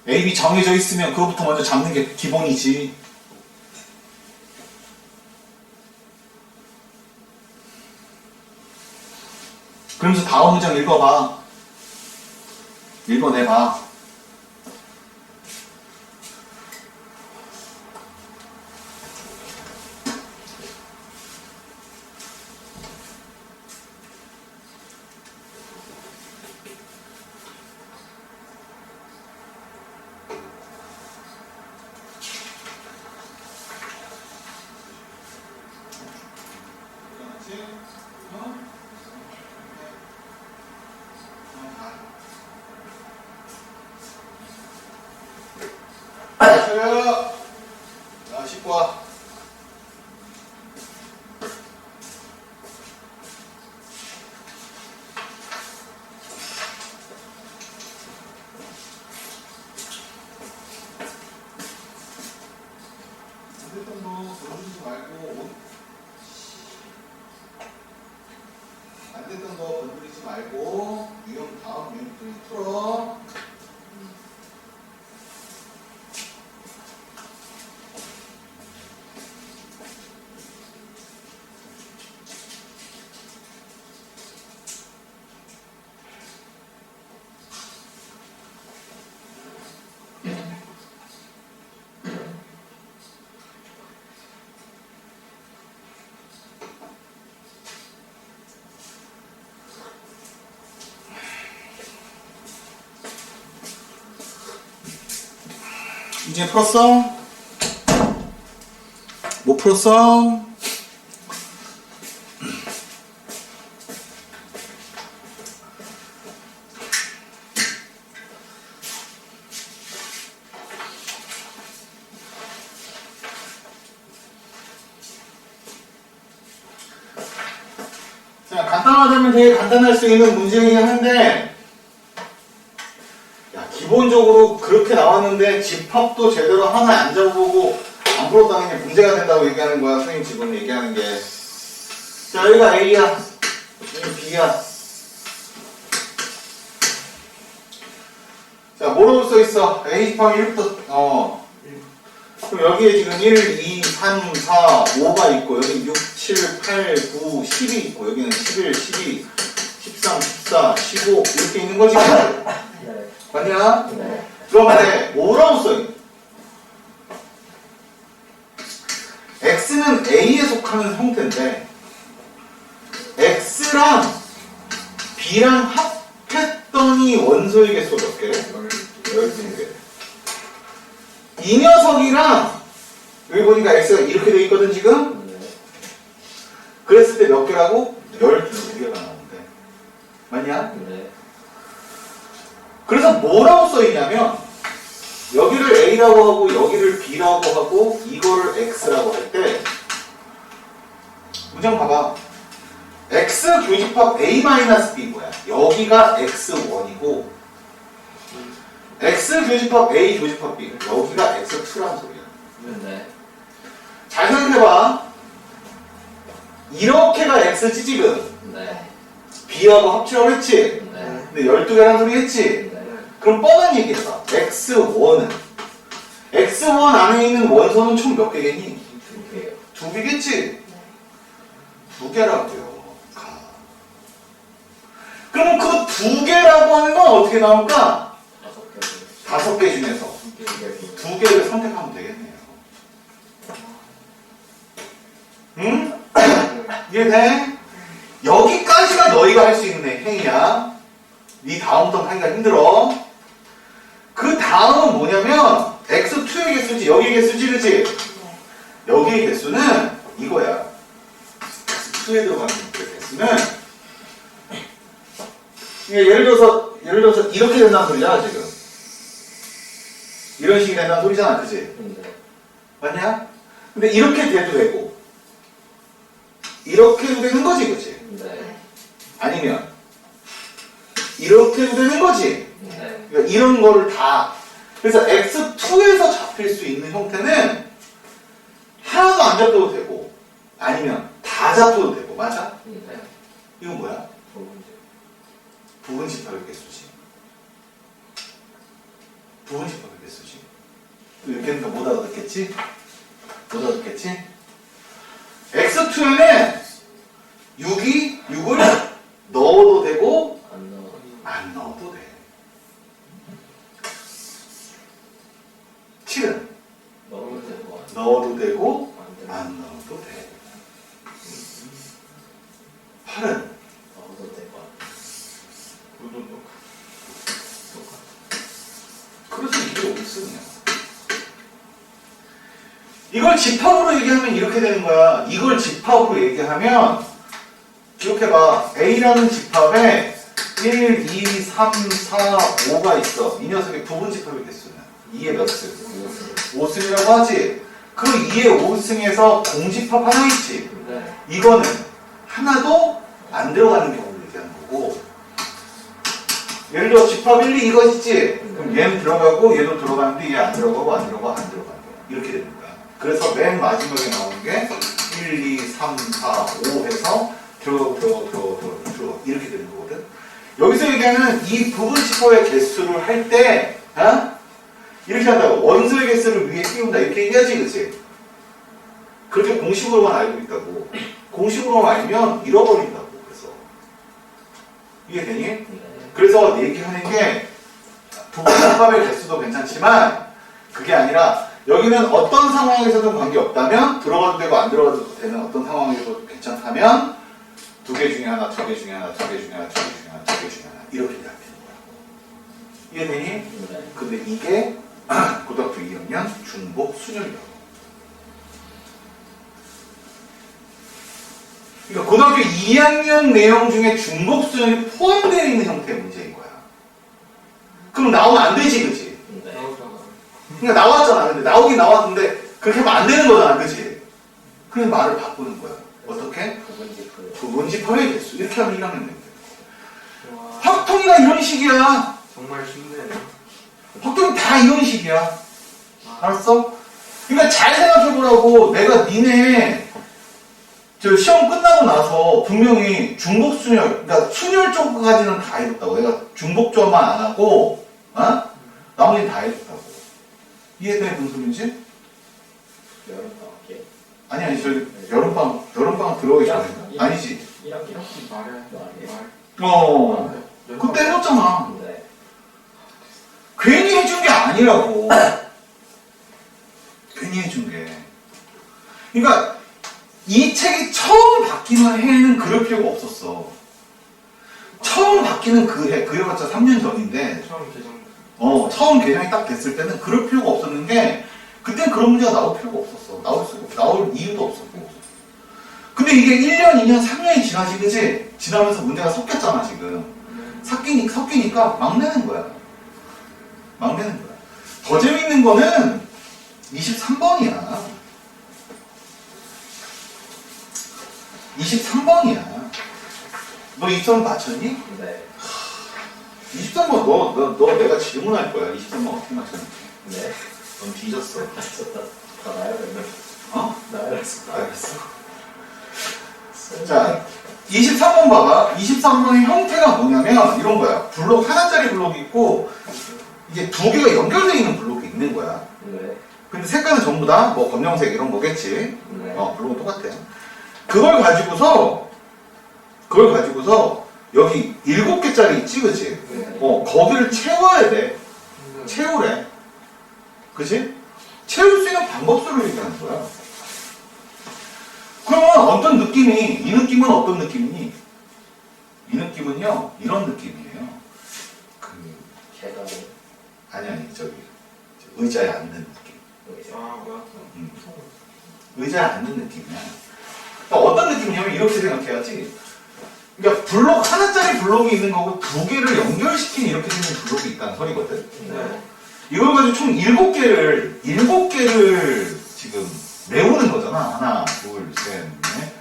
A, B 정해져 있으면 그거부터 먼저 잡는 게 기본이지. 그러면서 다음 문장 읽어봐. 읽어내봐. 차려. 자, 씻고 와. 됐던 거 건드리지 말고 안 됐던 거 건드리지 말고 유형 다음 유형 풀어. 이제 풀었어? 못 풀었어? 자, 간단하다면 되게 간단할 수 있는 문제이긴 한데 기본적으로 그렇게 나왔는데 집합도 제대로 하나 안 잡아보고 안 풀었다는 게 문제가 된다고 얘기하는 거야. 선생님 지금 얘기하는 게. 자, 여기가 A야. 여기 B야. 자, 뭐라고 써있어? A 집합 1부터, 그럼 여기에 지금 1, 2, 3, 4, 5가 있고, 여기 6, 7, 8, 9, 10이 있고, 여기는 11, 12, 13, 14, 15, 이렇게 있는 거지. 네. 맞냐? 네. 그러면 뭐라고 써있니? X는 A에 속하는 형태인데 X랑 B랑 합했더니 원소의 개수 몇 개? 12개. 이 녀석이랑 여기 보니까 X가 이렇게 돼 있거든 지금? 네. 그랬을 때 몇 개라고? 12개가 나오는데 맞냐? 네. 그래서 뭐라고 써있냐면 여기를 A라고 하고 여기를 B라고 하고 이거를 X라고 할 때 문장 봐봐. X 교집합 A-B 뭐야? 여기가 X1이고 X 교집합 A 교집합 B 여기가 X2라는 소리야. 네. 잘 생각해봐. 이렇게가 X지 지금. 네. B하고 합치라고 했지? 네. 근데 12개라는 소리 했지? 네. 그럼 뻔한 얘기해봐. X1은 X1 안에 있는 원소는 총 몇 개겠니? 2개요. 2개겠지? 2개라고요. 그럼 그 2개라고 하는 건 어떻게 나올까? 5개. 5개 중에서 2개를 선택하면 되겠네요. 응? 이해돼? 여기까지가 너희가 할 수 있는 행위야. 네 다음부터 하기가 힘들어. 그 다음은 뭐냐면 X2의 개수지, 여기의 개수지, 그치? 여기의 개수는 이거야. X2에 들어가는 그 개수는 예를 들어서 이렇게 된다는 소리잖아 지금. 이런 식이 된다는 소리잖아, 그치? 네. 맞냐? 근데 이렇게 돼도 되고 이렇게 해도 되는 거지, 그치? 네. 아니면 이렇게 해도 되는 거지? 네. 그러니까 이런 거를 다. 그래서 X2에서 잡힐 수 있는 형태는 하나도 안 잡혀도 되고 아니면 다 잡혀도 되고, 맞아? 네. 이건 뭐야? 좋은데. 부분 집합의 개수지. 부분 집합의 개수지. 이렇게 하니까 못 알아듣겠지? 못 알아듣겠지? X2에는 6을 넣어도 되고 안 넣어. 안 넣어도 돼. 7은 넣어도 되고 넣어도 되고 안 되고 안 넣어도 돼. 8은 넣어도 되고 그래서 이게 5승이야. 이걸 집합으로 얘기하면 이렇게 되는 거야. 이걸 집합으로 얘기하면 기억해봐. A라는 집합에 1, 2, 3, 4, 5가 있어. 이 녀석의 부분 집합의 개수는 2의 몇 승? 5승이라고 하지. 그 2의 5승에서 공집합 하나 있지. 네. 이거는 하나도 안 들어가는 경우를 얘기하는 거고, 예를 들어 집합 1, 2 이거 있지? 그럼 얘는 들어가고 얘도 들어가는데 얘 안 들어가고 안 들어가고 안 들어가는 거야. 이렇게 되는 거야. 그래서 맨 마지막에 나오는 게 1, 2, 3, 4, 5 해서 들어 이렇게 되는 거거든. 여기서 얘기하는 이 부분치포의 개수를 할 때 이렇게 한다고. 원소의 개수를 위에 띄운다 이렇게 얘기하지, 그치? 그렇게 공식으로만 알고 있다고. 공식으로만 알면 잃어버린다고. 그래서 이해되니? 네. 그래서 얘기하는 게 부분집합의 개수도 괜찮지만 그게 아니라 여기는 어떤 상황에서든 관계없다면 들어가도 되고 안 들어가도 되는 어떤 상황에서도 괜찮다면 두 개 중에 하나, 두 개 중에 하나, 두 개 중에 하나, 두 개 중에 하나, 두 개 중에 하나 이렇게 돼야 되는 거야. 이해되니? 네. 근데 이게 고등학교 2학년 중복 순열이라고. 그러니까 고등학교 2학년 내용 중에 중복 순열이 포함되어 있는 형태의 문제인 거야. 그럼 나오면 안 되지, 그치? 네. 나오잖아. 그러니까 나왔잖아. 근데 나오긴 나왔는데 그렇게 하면 안 되는 거잖아, 그치? 그래서 말을 바꾸는 거야. 어떻게? 부분집합. 부분집합의 개수. 이렇게 하면 1학년 되는 거야. 와, 확통이가 이런 식이야. 정말 쉽네. 확통이 다 이런 식이야. 알았어? 그러니까 잘 생각해보라고. 내가 니네 저 시험 끝나고 나서 분명히 중복 순열, 그러니까 순열 쪽까지는 다 해줬다고. 내가 중복 쪽만 안 하고, 나머지는 다 해줬다고. 이해돼? 무슨 소리인지? 여름방학이요? 아니, 저기, 여름방학 들어오기 전인가? 예. 아니지. 1학기요? 말해. 어, 그때 해줬잖아. 네. 괜히 해준 게 아니라고. 괜히 해준 게. 그러니까, 이 책이 처음 바뀌는 해에는 그럴 필요가 없었어. 처음 바뀌는 그 해, 그 해봤자 3년 전인데, 처음 개정. 처음 개정이 딱 됐을 때는 그럴 필요가 없었는 게, 그땐 그런 문제가 나올 필요가 없었어. 나올 이유도 없었고. 근데 이게 1년, 2년, 3년이 지나지, 그지? 지나면서 문제가 섞였잖아, 지금. 섞이니까 막 내는 거야. 막 내는 거야. 더 재밌는 거는 23번이야. 23번이야. 너 23번 맞췄니? 네. 23번 너 내가 질문할 거야. 23번 어떻게 맞췄는지. 네. 넌 뒤졌어. 다 나열했네. 어? 나열했어. 알겠어. 자, 23번 봐봐. 23번의 형태가 뭐냐면 이런 거야. 블록 하나짜리 블록이 있고 이게 두 개가 연결되어 있는 블록이 있는 거야. 네. 근데 색깔은 전부 다 뭐 검정색 이런 거겠지. 네. 블록은 똑같아. 그걸 가지고서 여기 7개짜리 있지, 그치? 네. 거기를 채워야 돼. 채우래. 그치? 채울 수 있는 방법수를 얘기하는 거야. 그러면 어떤 느낌이, 이 느낌은 어떤 느낌이니? 이 느낌은요, 이런 느낌이에요. 계단이 아니, 저기, 의자에 앉는 느낌. 아, 뭐야? 의자에 앉는 느낌이야. 그러니까 어떤 느낌이냐면 이렇게 생각해야지. 그러니까 블록, 하나짜리 블록이 있는 거고 두 개를 연결시킨 이렇게 생긴 블록이 있다는 소리거든. 네. 이걸 가지고 총 7개를 지금 메우는 거잖아. 하나, 둘, 셋, 넷,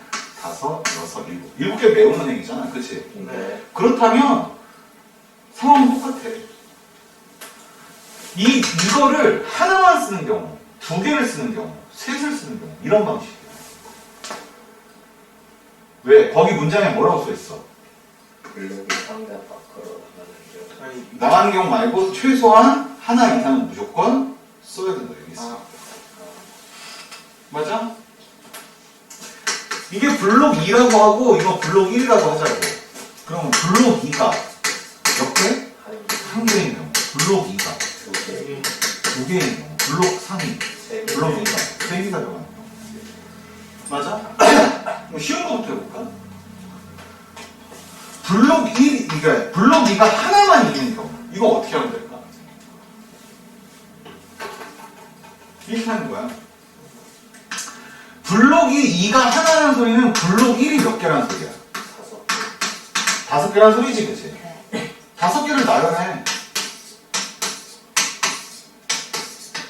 다섯, 여섯, 일곱. 7개 메우는 행위잖아. 그치? 네. 그렇다면 상황은 똑같아. 이거를 하나만 쓰는 경우, 두 개를 쓰는 경우, 셋을 쓰는 경우, 이런 방식이야. 왜? 거기 문장에 뭐라고 써있어? 블록이 상대 밖으로 나가는 게 아니, 나가는 경우 말고 최소한 하나 이상은 무조건 써야 된다. 여기 있어. 맞아? 이게 블록 2라고 하고 이거 블록 1이라고 하자고. 그러면 블록 2가 몇 개? 한 개인 경우. 블록 2가 두 개, 두 개인 경우. 블록 3이 세 개. 블록 2가 세 개가 들어가는 경우. 맞아? 그럼 쉬운 거부터 해볼까? 블록 1, 그러니까 블록 2가 하나만 있는 경우. 이거 어떻게 하면 될까? 이렇게 하는 거야. 블록이 2가 하나라는 소리는 블록 1이 몇 개라는 소리야? 5개라는 소리지, 그치? 5개를 나열해.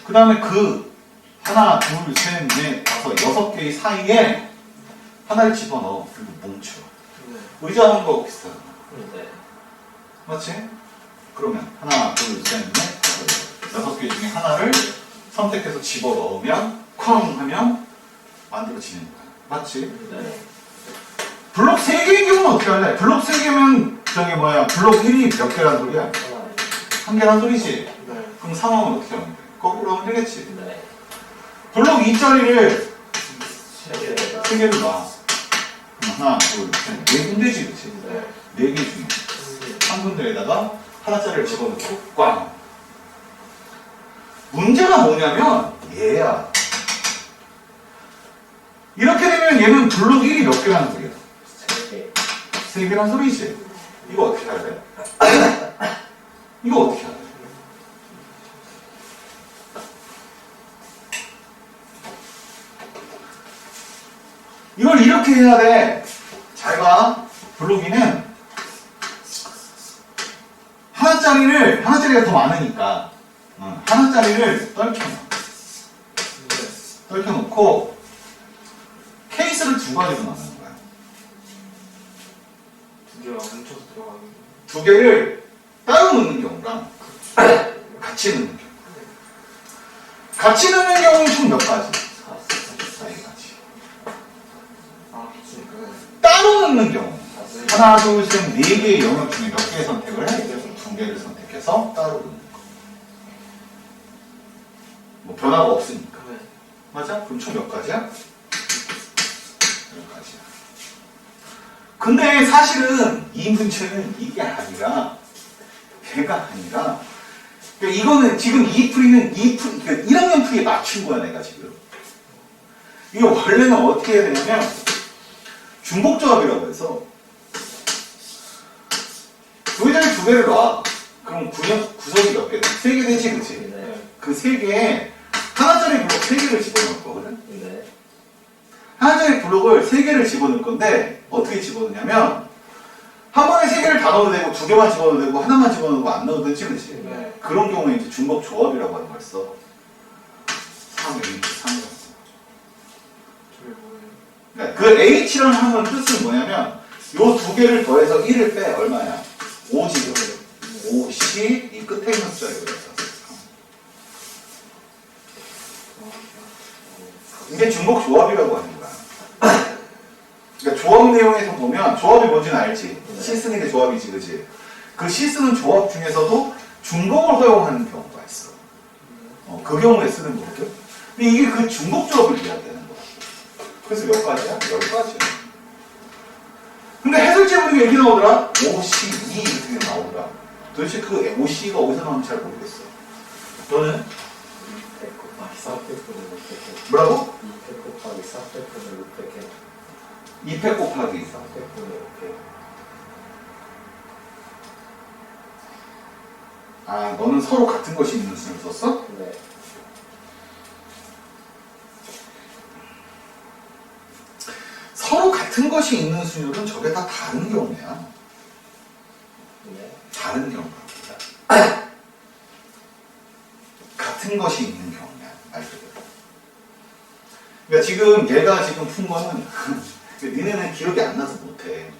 그 다음에 그 하나, 둘, 셋, 넷, 다섯, 6개의 사이에 하나를 집어넣어. 그리고 뭉쳐. 의자 하는 거 비슷하잖아. 네. 맞지? 그러면 하나, 둘, 셋, 넷, 다섯, 6개 중에 하나를 선택해서 집어넣으면 쾅 하면 만들어지는 거야. 맞지? 네. 블록 3개인 경우는 어떻게 할래? 블록 3개면 저기 뭐야 블록 1이 몇 개란 소리야? 하나. 한 개란 소리지? 네. 그럼 상황은 어떻게 하면 돼? 거꾸로 하면 되겠지? 네. 블록 2짜리를 세 개. 3개를 놔. 그럼 하나, 둘, 셋, 4군데지, 그치? 네. 4개 중에 한 군데에다가 하나짜리를 집어넣고 꽝. 문제가 뭐냐면 얘야. 이렇게 되면 얘는 블록 1이 몇 개라는 소리야? 세 개. 3개란 소리지? 이거 어떻게 할래? 이거 어떻게 할래? 이걸 이렇게 해야 돼. 잘 봐. 블록 2는 하나짜리가 더 많으니까 하나짜리를 떨쳐놔. 떨쳐놓고 케이스를 2가지로 나누는 거야. 두 개가 뭉쳐서 들어가는 거. 2개를 따로 넣는 경우랑 같이 넣는 경우. 같이 넣는 경우는 총 몇 가지? 4가지. 아, 그치니까. 따로 넣는 경우. 네. 하나, 둘, 셋, 4개의 영역 중에 몇 개 선택을 해? 2개를 선택해서 따로 넣는 거. 뭐 변화가 없으니까. 네. 맞아? 그럼 총 몇 가지야? 몇 가지야. 근데 사실은 이 문제는 이게 아니라 얘가 아니라 그러니까 이거는 지금 이 풀이는 그러니까 1학년 풀이에 맞춘 거야 내가 지금. 이게 원래는 어떻게 해야 되냐면 중복조합이라고 해서 여기다가 2개를 놔. 그럼 구석이 몇 개 돼? 3개 되지 그치? 네. 그 3개에 하나짜리 블록 3개를 집어넣을 거거든? 네. 하나짜리 블록을 3개를 집어넣을 건데 어떻게 집어넣냐면 한 번에 3개를 다 넣어도 되고 2개만 집어넣어도 되고 하나만 집어넣고 안 넣어도 되지 그치? 네. 그런 경우에 이제 중복 조합이라고 하는 걸 써. 3, H, 3. 저게 뭐예요? 그러니까 그 H라는 하는 뜻은 뭐냐면 요 2개를 더해서 1을 빼 얼마야? 5지. 5, C 이 끝에 있는 숫자를 여기다 써. 이게 중복 조합이라고 하는 거야. 그러니까 조합 내용에서 보면 조합이 뭔지는 알지? C 쓰는 게 조합이지, 그지? 그 C 쓰는 조합 중에서도 중복을 허용하는 경우가 있어. 그 경우에 쓰는 거거든. 근데 이게 그 중복 조합을 이야기하는 거야. 그래서 몇 가지야? 10가지야. 근데 해설제 보니까 얘기 나오더라? 5C, 2 이렇게 나오더라. 도대체 그 5C가 어디서 나오는지 잘 모르겠어. 너는? 200 곱하기 400분의 600개. 뭐라고? 200 곱하기 400분의 600개. 2팩 곱하기 4. 400분의 600개. 아, 너는 서로 같은 것이 있는 수를 썼어? 네. 서로 같은 것이 있는 수열은 저게 다 다른 경우야. 네. 다른 경우. 같은 것이 있는 경우야. 말 그대로. 그러니까 지금 얘가 지금 푼 거는 니네는 기억이 안 나서 못해.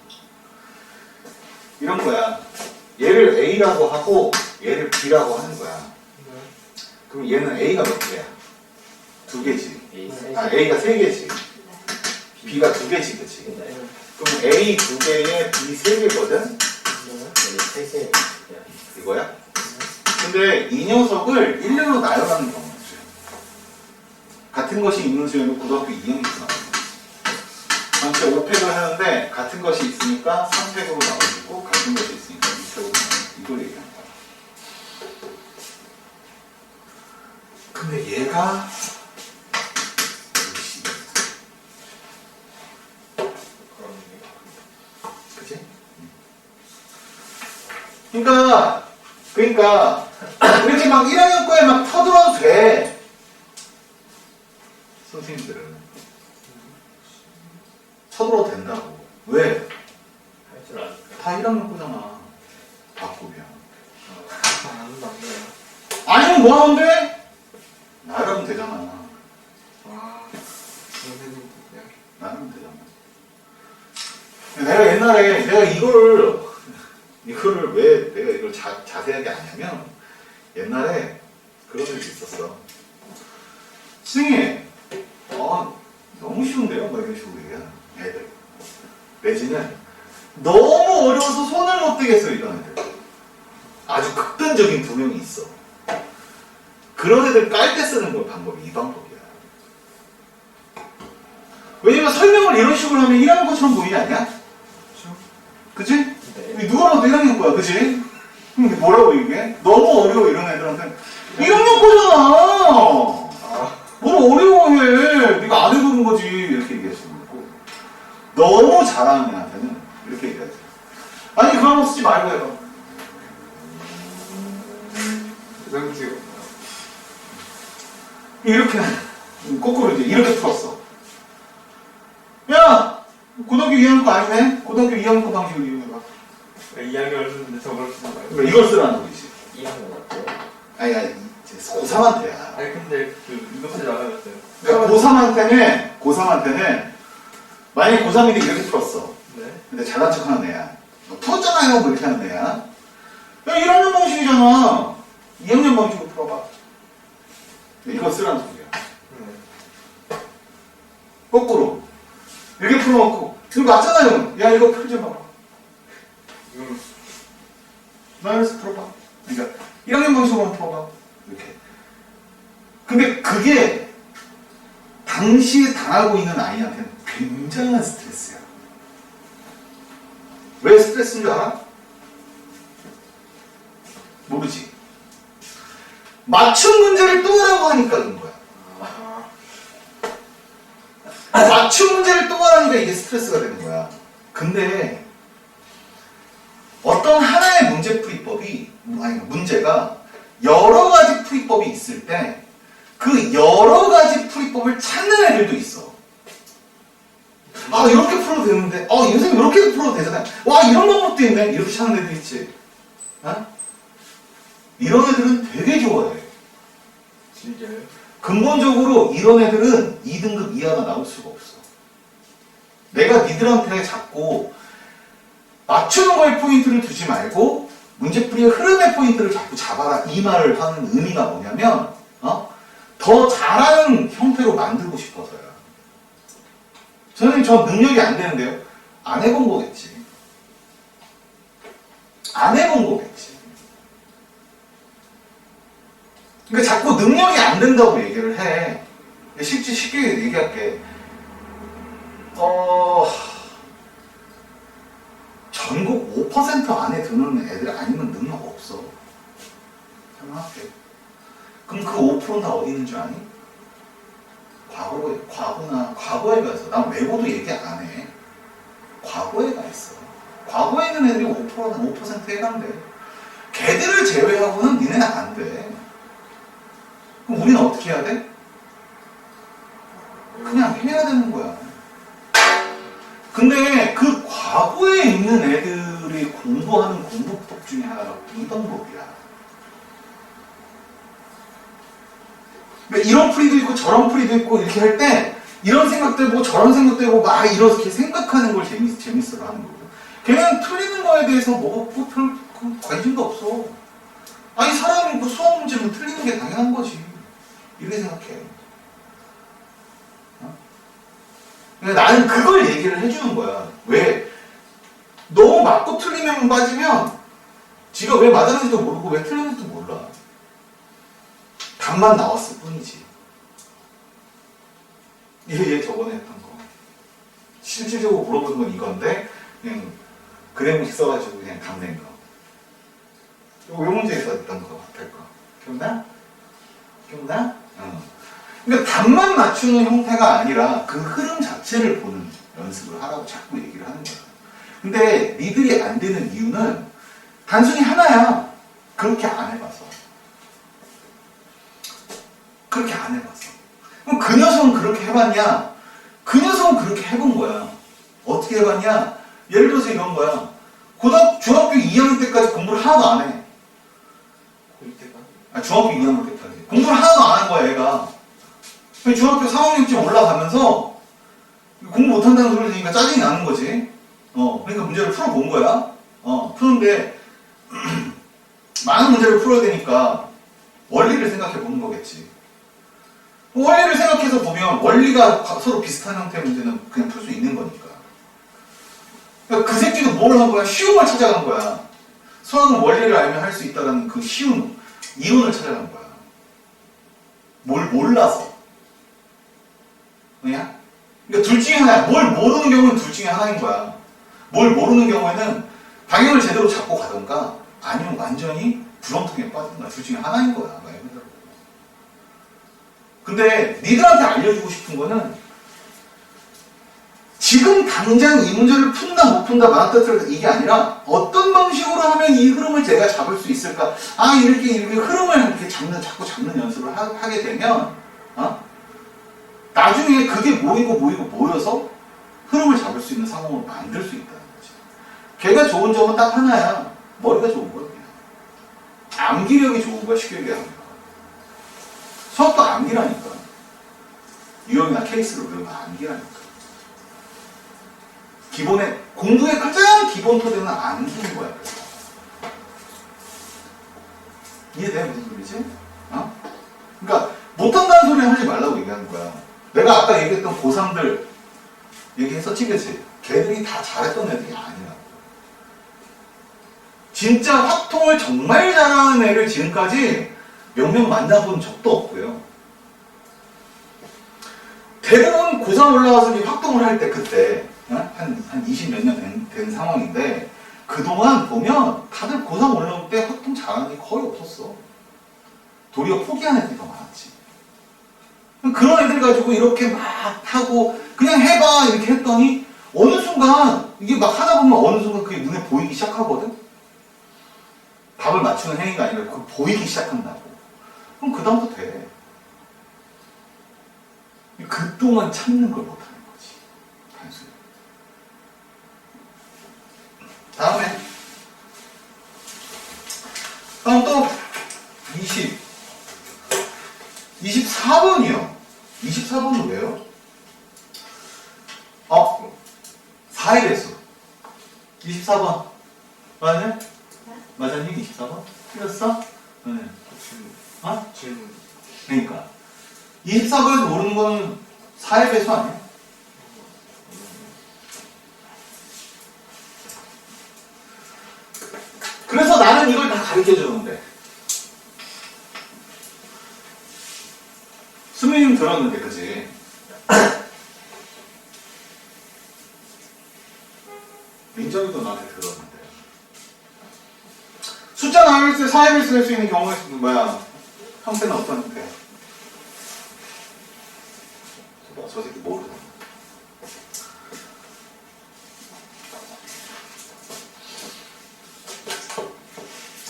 이런 거야. 얘를 A라고 하고 얘를 B라고 하는 거야. 네. 그럼 얘는 A가 몇 개야? 2개지. A 3개. 아, A가 3개지. B가 2개지, 그치? 네. 그럼 A 2개에 B 3개거든? A 3개. 이거야? 근데 이 녀석을 1렬로 나열하는 경우가 있어요. 같은 것이 있는 수에는 고등학교 2학년에서 나와요. 전체 5팩을 하는데 같은 것이 있으니까 3팩으로 나눠주고 같은 것이 있으니까 2팩으로 나눠주고 이걸 얘기하는 거야. 근데 얘가 그치? 그러니까 이렇게 막 1학년 거에 막 터들어도 돼. 선생님들은 쳐들어도 된다고. 왜? 할 줄 아니까. 다 1학년 거잖아. 바꾸면. 아는 안 돼요. 아니면 뭐 하는데? 나가면 되잖아. 아, 선생님 그냥. 나가면 되잖아. 내가 옛날에 내가 이거를 왜 내가 이걸 자세하게 아냐면 옛날에 그런 일이 있었어. 선생님, 거 이런 식으로 얘기하는 애들. 내지는 너무 어려워서 손을 못 대겠어 이런 애들. 아주 극단적인 두 명이 있어. 그런 애들 깔 때 쓰는 거 방법이 이 방법이야. 왜냐면 설명을 이런 식으로 하면 1학년 것처럼 보이지 않냐? 그치? 네. 누가 봐도 1학년 거야, 그치? 근데 뭐라고 이게? 너무 어려워 이런 애들한테 1학년 거잖아! 뭘 어려워해. 네가 안 해보는 거지. 이렇게 얘기할 수 있고. 너무 잘하는 애한테는 이렇게 얘기하지. 아니, 그런 거 쓰지 말고 해봐. 대상지가 이렇게, 거꾸로 이제 이렇게 풀었어. 야! 고등학교 2학년 거 아니네? 고등학교 2학년 거 방식을 이용해봐. 2학년을 쓰는데 저걸 쓰지 말고. 그러니까 이걸 쓰라는 소리지. 2학년 어때요? 아니, 고3한테야. 아니 근데 이거 쓰지 말아줬어요. 그러니까 고3한테는, 만약에 고3인데 이렇게 풀었어. 네. 근데 잘난 척 하는 애야. 풀었잖아요. 뭐 이렇게 하는 애야. 야, 1학년 방식이잖아. 2학년 방식으로 풀어봐. 이거 쓰라는 소리야. 네. 거꾸로. 이렇게 풀어놓고. 이거 맞잖아요. 야, 이거 풀지 마봐. 이걸 마이너스 풀어봐. 그러니까 1학년 방식으로 풀어봐. 이렇게. 근데 그게 당시에 당하고 있는 아이한테는 굉장한 스트레스야. 왜 스트레스인 줄 알아? 모르지. 맞춤 문제를 또 하라고 하니까 그런 거야. 맞춤 문제를 또 하라니까 이게 스트레스가 되는 거야. 근데 어떤 하나의 문제풀이법이, 아니 문제가 여러 가지 풀이법이 있을 때 그 여러 가지 풀이법을 찾는 애들도 있어. 아, 이렇게 풀어도 되는데, 선생님 이렇게 풀어도 되잖아요. 와, 이런 방법도 있네. 이렇게 찾는 애들 있지. 어? 이런 애들은 되게 좋아해. 진짜요? 근본적으로 이런 애들은 2등급 이하가 나올 수가 없어. 내가 니들한테 자꾸 맞추는 거에 포인트를 두지 말고 문제풀이의 흐름의 포인트를 자꾸 잡아라 이 말을 하는 의미가 뭐냐면 더 잘하는 형태로 만들고 싶어서요. 선생님 저 능력이 안 되는데요. 안 해본 거겠지. 안 해본 거겠지. 그러니까 자꾸 능력이 안 된다고 얘기를 해. 쉽게 얘기할게. 전국 5% 안에 드는 애들 아니면 능력 없어. 설명할게. 그럼 그 5%는 다 어디 있는 줄 아니? 과거에 가 있어. 난 외고도 얘기 안 해. 과거에 가 있어. 과거에 있는 애들이 5%에 해당돼. 걔들을 제외하고는 니네는 안 돼. 그럼 우리는 어떻게 해야 돼? 그냥 해야 되는 거야. 근데 그 과거에 있는 애들이 공부하는 공부법 중에 하나가 이 방법이야. 그러니까 이런 풀이도 있고 저런 풀이도 있고 이렇게 할 때 이런 생각도 해보고 저런 생각도 해보고 막 이렇게 생각하는 걸 재밌어 하는 거고. 걔는 틀리는 거에 대해서 별 관심도 없어. 아니 사람이 그 수학 문제는 틀리는 게 당연한 거지. 이렇게 생각해. 근데 나는 그걸 얘기를 해주는 거야. 왜? 너무 맞고 틀리면 빠지면 지가 왜 맞았는지도 모르고 왜 틀렸는지도 몰라. 답만 나왔을 뿐이지. 얘 저번에 했던 거. 실질적으로 물어보는 건 이건데 그냥 그래무식 써가지고 그냥 답 낸 거. 요 문제에서 했던 거 같을 거. 기억나? 그러니까 답만 맞추는 형태가 아니라 그 흐름 자체를 보는 연습을 하라고 자꾸 얘기를 하는 거야. 근데 니들이 안 되는 이유는 단순히 하나야. 그렇게 안 해봐서. 그럼 그 녀석은 그렇게 해봤냐? 그 녀석은 그렇게 해본 거야. 어떻게 해봤냐? 예를 들어서 이런 거야. 중학교 2학년 때까지 공부를 하나도 안 해. 중학교 2학년 때까지. 공부를 하나도 안 한 거야, 얘가. 중학교 3학년쯤 올라가면서 공부 못한다는 소리를 들으니까 짜증이 나는 거지. 그러니까 문제를 풀어본 거야. 푸는데 많은 문제를 풀어야 되니까 원리를 생각해 보는 거겠지. 원리를 생각해서 보면 알면 원리가 서로 비슷한 형태의 문제는 그냥 풀 수 있는 거니까. 그러니까 그 새끼는 뭘 한 거야? 쉬운 걸 찾아간 거야. 수학은 원리를 알면 할 수 있다는 그 쉬운 이론을 찾아간 거야. 뭘 몰라서. 그냥? 그러니까 둘 중에 하나야. 뭘 모르는 경우는 둘 중에 하나인 거야. 뭘 모르는 경우에는 방향을 제대로 잡고 가던가 아니면 완전히 구렁텅이에 빠진다. 둘 중에 하나인 거야. 말 그대로. 근데 니들한테 알려주고 싶은 거는 지금 당장 이 문제를 푼다 못 푼다 맞닥뜨렸다 이게 아니라 어떤 방식으로 하면 이 흐름을 제가 잡을 수 있을까. 아 이렇게 흐름을 이렇게 자꾸 잡는 연습을 하게 되면 나중에 그게 모여서 흐름을 잡을 수 있는 상황을 만들 수 있다는 거지. 걔가 좋은 점은 딱 하나야. 머리가 좋은 거야. 그냥. 암기력이 좋은 거야. 쉽게 얘기하면. 수학도 암기라니까. 유형이나 케이스를 외우면 암기라니까. 기본에 공부의 가장 기본 토대는 암기인 거야. 이해돼? 무슨 소리지? 그러니까 못한다는 소리는 하지 말라고 얘기하는 거야. 내가 아까 얘기했던 고3들 얘기했었지, 그치? 걔들이 다 잘했던 애들이 아니야. 진짜 확통을 정말 잘하는 애를 지금까지 몇 명 만나본 적도 없고요. 대부분 고3 올라와서 확통을 할 때 그때 한 20 몇 년 된 상황인데 그동안 보면 다들 고3 올라올 때 확통 잘하는 게 거의 없었어. 도리어 포기한 애들이 더 많았지. 그런 애들 가지고 이렇게 막 하고 그냥 해봐 이렇게 했더니 어느 순간 이게 막 하다 보면 어느 순간 그게 눈에 보이기 시작하거든. 답을 맞추는 행위가 아니라 그 보이기 시작한다고. 그럼 그 다음부터 돼. 그동안 참는 걸 못하는 거지. 단순히. 다음 또 24번이요. 24번은 왜요? 4의 배수. 24번. 맞네? 맞았니? 24번? 틀렸어? 네. 질문. 그러니까. 24번에서 모르는 거는 4의 배수 아니야? 그래서 나는 이걸 다 가르쳐 주는데. 수민이는 들었는데, 그치? 민정이도 나한테 들었는데. 숫자 나눌 때 4의 배수 낼 수 있는 경우가 뭐야? 형태는 어떤 형태야? 저 새끼 모르네.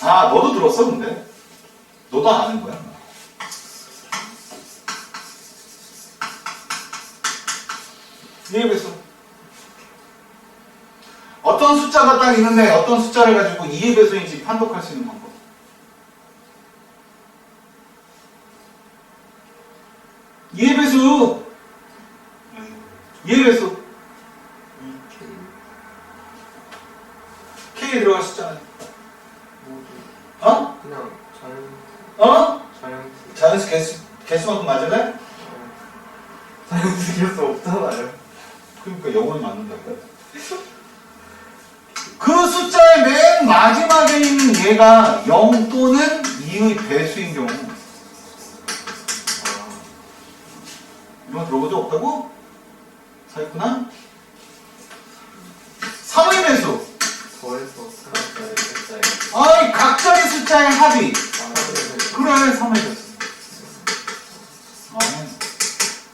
너도 들었어, 근데? 너도 아는 거야? 이해 배수. 어떤 숫자가 딱 있는데 어떤 숫자를 가지고 이해 배수인지 판독할 수 있는 방법. 이해 배수. 이해 배수. K에 들어갈 숫자는? 그냥 자연수. 자연수 개수만큼 맞을래? 자연수 개수 없잖아요. 그러니까 영원히 맞는다고요? 그 숫자의 맨 마지막에 있는 얘가 0 또는 2의 배수인 경우. 이런 거 들어본 적 없다고? 사했구나? 3의 배수. 더해서 각자의 숫자의 합이. 그래, 3의 배수.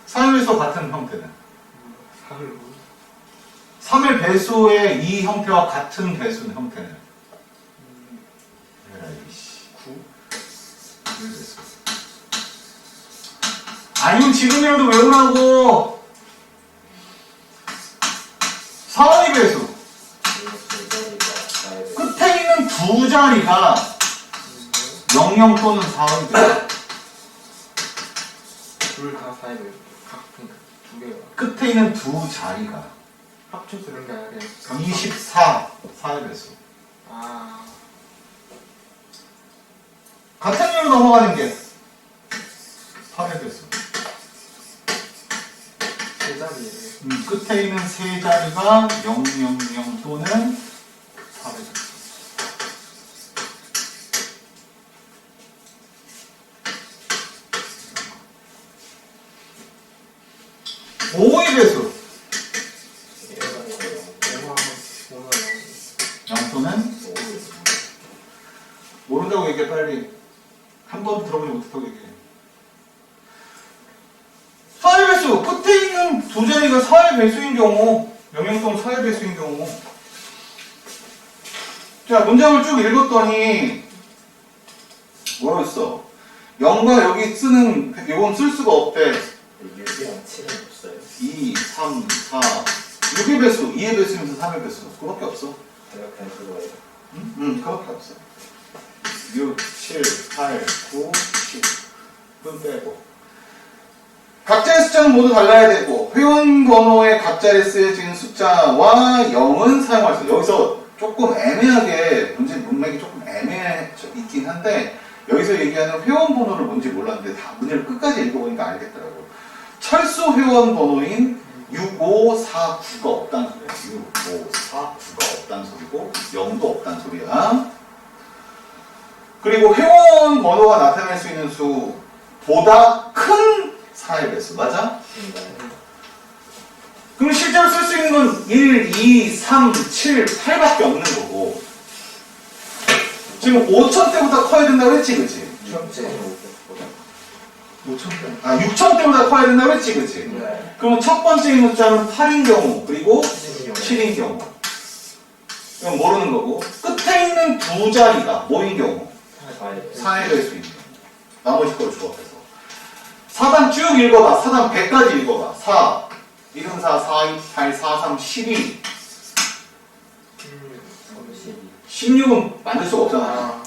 3의 배수와 같은 형태는? 3의 배수의 이 형태와 같은 배수는 형태는? 9. 아니면 지금이라도 외우라고. 4의 배수. 끝에 있는 두 자리가 00 또는 4의 배수. 둘 다 4의 배수. 각종 두 개가. 끝에 있는 두 자리가 합쳐서 이런 게 아니라 24, 4의 배수. 같은 이유로 넘어가는 게 3의 배수. 세 자리예요. 끝에 있는 세 자리가 000 또는 400. 5의 배수. 영토는 모른다고 얘기해 빨리. 한 번 들어보지 못했다고 얘기해. 4의 배수. 끝에 있는 두 자리가 4의 배수인 경우, 영영동 4의 배수인 경우. 자, 문장을 쭉 읽었더니 뭐라고 했어? 0과 여기 쓰는 이건 쓸 수가 없대. 6이랑 7은 없어요. 2, 3, 4, 6의 배수, 2의 배수면서 3의 배수. 그거밖에 없어. 그냥 그거예요. 응, 그거밖에 없어. 6, 7, 8, 9, 10. 분 빼고. 각자의 숫자는 모두 달라야 되고, 회원 번호의 각자에 쓰여진 숫자와 0은 사용할 수 있어. 여기서 조금 애매하게, 문맥이 조금 있긴 한데, 여기서 얘기하는 회원 번호를 뭔지 몰랐는데, 다 문제를 끝까지 읽어보니까 알겠더라고. 철수 회원 번호인 6549가 없다는 소리야. 6549가 없다는 소리고 0도 없다는 소리야. 그리고 회원 번호가 나타낼 수 있는 수보다 큰 4의 배수. 맞아? 그럼 실제로 쓸 수 있는 건 1, 2, 3, 7, 8밖에 없는 거고. 지금 5,000대보다 커야 된다고 했지, 그치? 6,000대보다 커야 된다고 했지, 그치? 네. 그러면 첫 번째 있는 숫자는 8인 경우, 그리고 7인 경우. 이건 모르는 거고. 끝에 있는 두 자리가 뭐인 경우? 4의 배수인 경우. 나머지 걸 조합해서. 4단 쭉 읽어봐. 4단 100까지 읽어봐. 4, 114, 4, 28, 4, 3, 12. 16은 만들 수가 없잖아.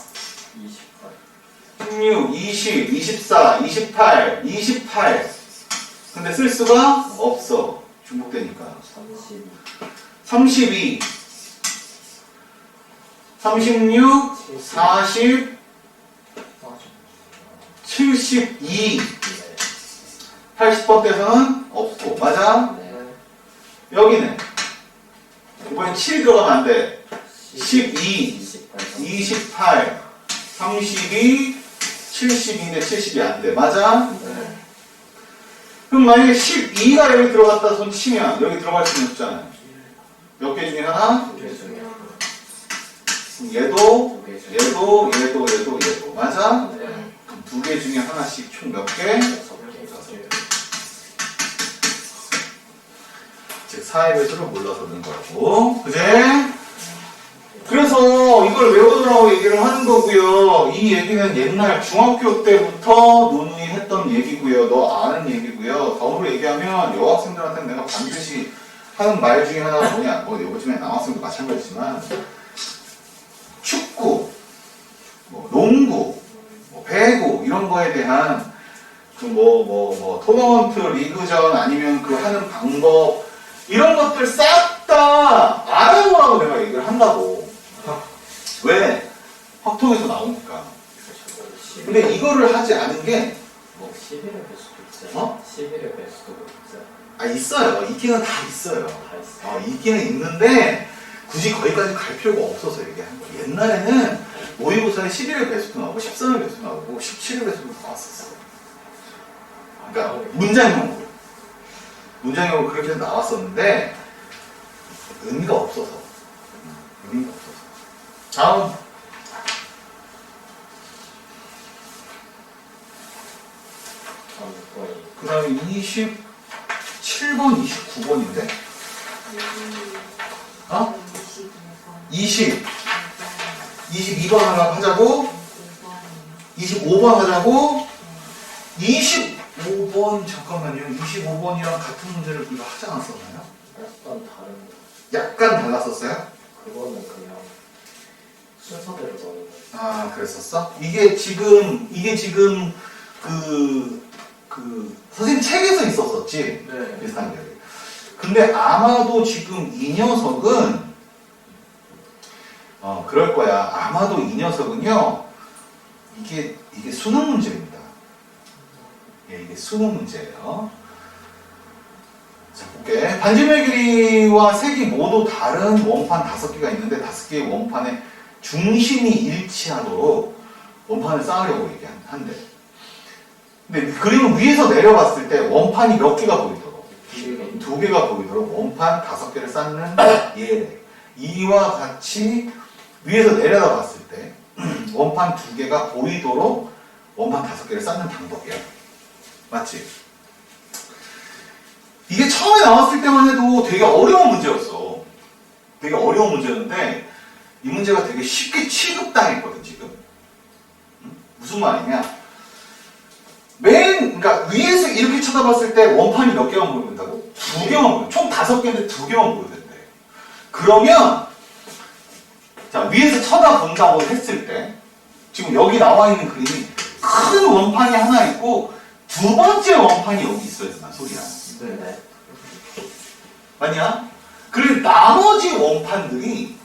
16, 20, 24, 28, 28. 근데 쓸 수가 없어. 중복되니까. 32, 36, 40, 72. 80번 대서는 없고. 맞아? 여기는 이번엔 7 들어가면 안 돼. 12, 28, 32, 72인데 70이 안 돼. 맞아? 네. 그럼 만약에 12가 여기 들어갔다 손 치면 여기 들어갈 수 있는 숫자는 몇 개 중에 하나? 그럼 얘도 얘도 맞아? 그럼 두 개 중에 하나씩 총 몇 개? 즉 4의 배수를 몰라서 넣는 거고. 그제? 그래서 이걸 외우라고 얘기를 하는 거고요. 이 얘기는 옛날 중학교 때부터 누누이 했던 얘기고요. 너 아는 얘기고요. 덤으로 얘기하면 여학생들한테는 내가 반드시 하는 말 중에 하나가 뭐냐. 뭐 요즘에 남학생도 마찬가지지만 축구, 뭐 농구, 뭐 배구 이런 거에 대한 그 토너먼트, 리그전 아니면 그 하는 방법 이런 것들 싹 다 알아보라고 내가 얘기를 한다고. 왜? 확통에서 나오니까. 근데 이거를 하지 않은 게 11의 배수도 있잖아요. 어? 11의 배수도 있잖아요. 아 있어요. 있기는 다 있어요. 다 있어요. 있기는 있는데 굳이 거기까지 갈 필요가 없어서 얘기하는 거예요. 옛날에는 모의고사에 11의 배수도 나오고 13의 배수도 나오고 17의 배수도 나왔었어. 그러니까 문장형으로 그렇게 해서 나왔었는데 의미가 없어서. 다음. 그 다음에 27번, 29번인데? 어? 20. 22번 하자고? 25번 하자고? 25번, 잠깐만요. 25번이랑 같은 문제를 우리가 하지 않았었나요? 약간 다른 거. 약간 달랐었어요? 그거는 그냥 순서대로 넣는 거예요. 아, 그랬었어? 이게 지금 선생님 책에서 있었었지? 네. 비슷한 게. 근데 아마도 지금 이 녀석은, 그럴 거야. 아마도 이 녀석은요, 이게 수능 문제입니다. 예, 이게 수능 문제예요. 자, 반지름의 길이와 색이 모두 다른 원판 5개가 있는데 5개의 원판의 중심이 일치하도록 원판을 쌓으려고 얘기한대. 근데 그림을 위에서 내려봤을 때 원판이 몇 개가 보이도록? 2개가 보이도록 원판 5개를 쌓는 예래. 이와 같이 위에서 내려다봤을 때 원판 2개가 보이도록 원판 5개를 쌓는 방법이야. 맞지? 이게 처음에 나왔을 때만 해도 되게 어려운 문제였어. 되게 어려운 문제였는데 이 문제가 되게 쉽게 취급당했거든 지금. 무슨 말이냐? 그러니까 위에서 이렇게 쳐다봤을 때 원판이 몇 개만 보인다고? 2개만 보여. 총 5개인데 2개만 보여준대. 그러면 자 위에서 쳐다본다고 했을 때 지금 여기 나와 있는 그림이 큰 원판이 하나 있고 두 번째 원판이 여기 있어야 된다 소리야. 네. 맞냐? 그리고 나머지 원판들이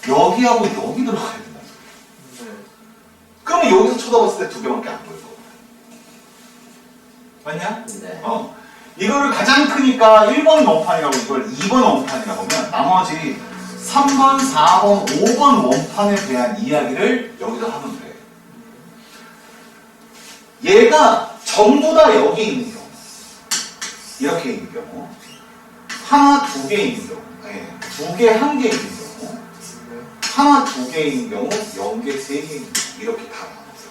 여기하고 여기 들어가야 된다. 네. 그러면 여기서 쳐다봤을 때 2개밖에 안 보일 거거든. 맞냐? 네. 이거를 가장 크니까 1번 원판이라고 이걸 2번 원판이라고 하면 나머지 3번, 4번, 5번 원판에 대한 이야기를 여기다 하면 돼. 얘가 전부 다 여기 있는 경우, 이렇게 있는 경우, 하나, 2개 있는 경우, 2개, 1개 있는 경우, 하나, 2개 있는 경우, 0개, 3개 있는 경우, 이렇게 다 나눠서.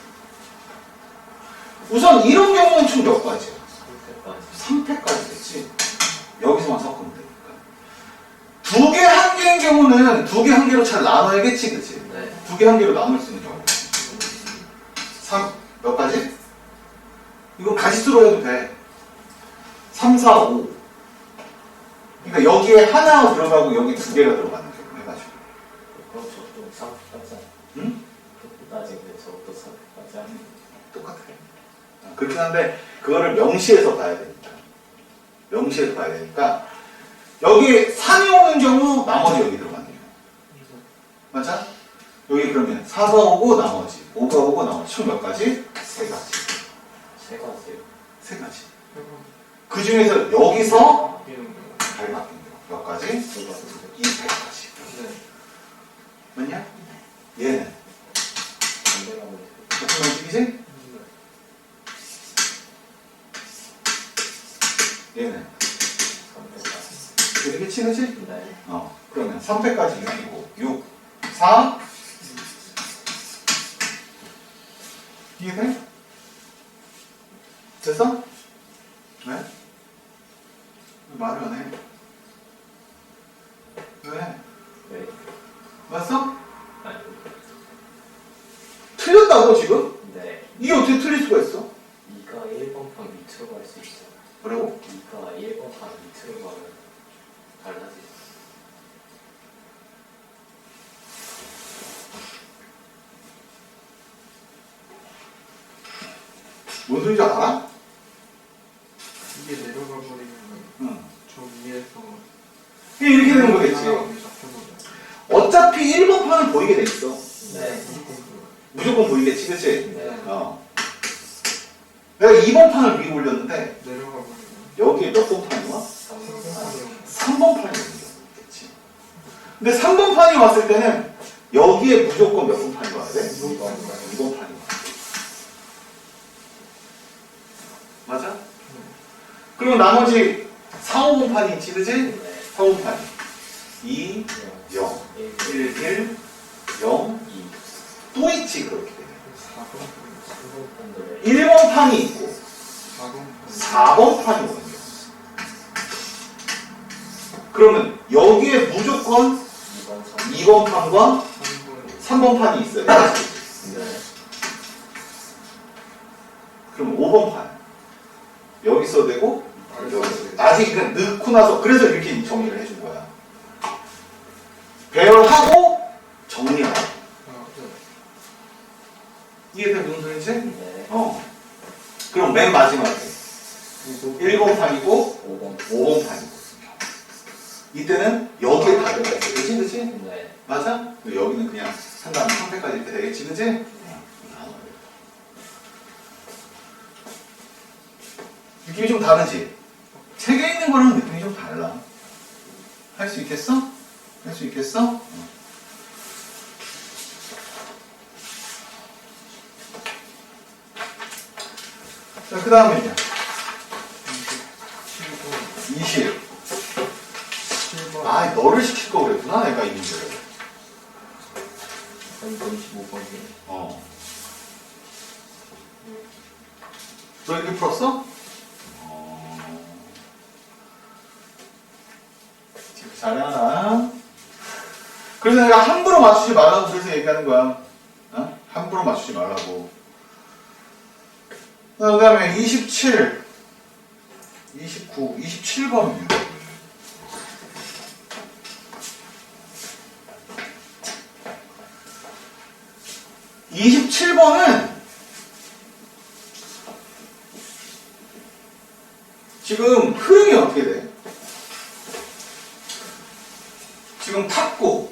우선 이런 경우는 총 몇 가지야? 3패까지 됐지? 여기서만 섞으면 되니까. 2개, 1개인 경우는 2개, 1개로 잘 나눠야겠지, 그치? 네. 2개, 1개로 나눌 수 있는 경우. 3, 몇 가지? 이건 가지수로 해도 돼. 3, 4, 5. 그러니까 여기에 하나 들어가고 여기 2개가 들어가는 경우 해가지고. 그럼 저도 3패까지. 응? 나중에 저도 3패까지 하는. 똑같아. 그렇긴 한데, 그거를 명시해서 봐야 되니까. 명시해서 봐야 되니까, 여기 3이 오는 경우, 나머지 여기 들어가는 경우. 맞아? 여기 그러면 4가 오고, 나머지. 5가 오고, 나머지. 총 몇 가지? 3가지. 3가지요. 3가지. 그 중에서 여기서 바뀌는 거. 잘 바뀐 경우. 몇 가지? 2패까지. 네. 맞냐? 얘는. 반대로 하면 돼요. 무슨 방식이지? 얘는. 3패까지. 이렇게 치는지? 네. 그러면 3패까지 6이고 6, 4 이해돼? 됐어? 왜? 왜 말을 안 해? 왜? 네. 맞어? 아니. 틀렸다고 지금? 네. 이게 어떻게 틀릴 수가 있어? 2가 1번 판 밑으로 갈 수 있어요. 뭐라고? 2가 1번 판 밑으로 가면 달라지죠. 뭔 소리인지 알아? 이게 내려가 버리면 응. 저 위에서 이렇게 되는 거겠지. 잡혀버려요. 어차피 1번 판은 보이게 돼 있어. 네. 무조건 보이겠지, 그치? 네. 내가 2번 판을 위로 올렸는데 내려가 버리면 여기에 몇 번 판이 와? 3번 3번 판이 오겠지. 근데 3번 판이 왔을 때는 여기에 무조건 몇 번 판이 와야 돼? 2번 판이 와. 맞아? 그리고 나머지 4, 5번 판이 있지, 그치? 네. 4, 5번 판이 2, 0, 1, 1, 0, 2. 또 있지, 그렇게. 4번 1번 판이 있고 4번 4번 판이 오는 거야. 그러면 여기에 무조건 2번 판과 3번 판이 있어요. 네. 그럼 5번 판. 여기서 되고 여기서 되고. 아직 그냥 넣고 나서 그래서 이렇게 정리를 해준 거야. 배열하고 정리하고. 이해돼 무슨 소리지? 네. 그럼 맨 마지막에 1번 판이고 5번 판이고. 이때는 여기에 다 들어가 있어. 그치? 그치? 네. 맞아? 여기는 그냥 한 다음에 상태까지 이렇게 되겠지, 그치? 느낌이 좀 다르지? 세 개 있는 거랑 느낌이 좀 달라. 할 수 있겠어? 할 수 있겠어? 자, 그 다음에 20. 7번. 아, 너를 시킬 거 그랬구나, 내가 이 문제를. 이거 25번이에요. 어. 너 이렇게 풀었어? 잘해라. 그래서 내가 함부로 맞추지 말라고 그래서 얘기하는 거야. 어? 함부로 맞추지 말라고. 그 다음에 27, 29, 27번입니다. 지금 흐름이 어떻게 돼? 지금 탁구,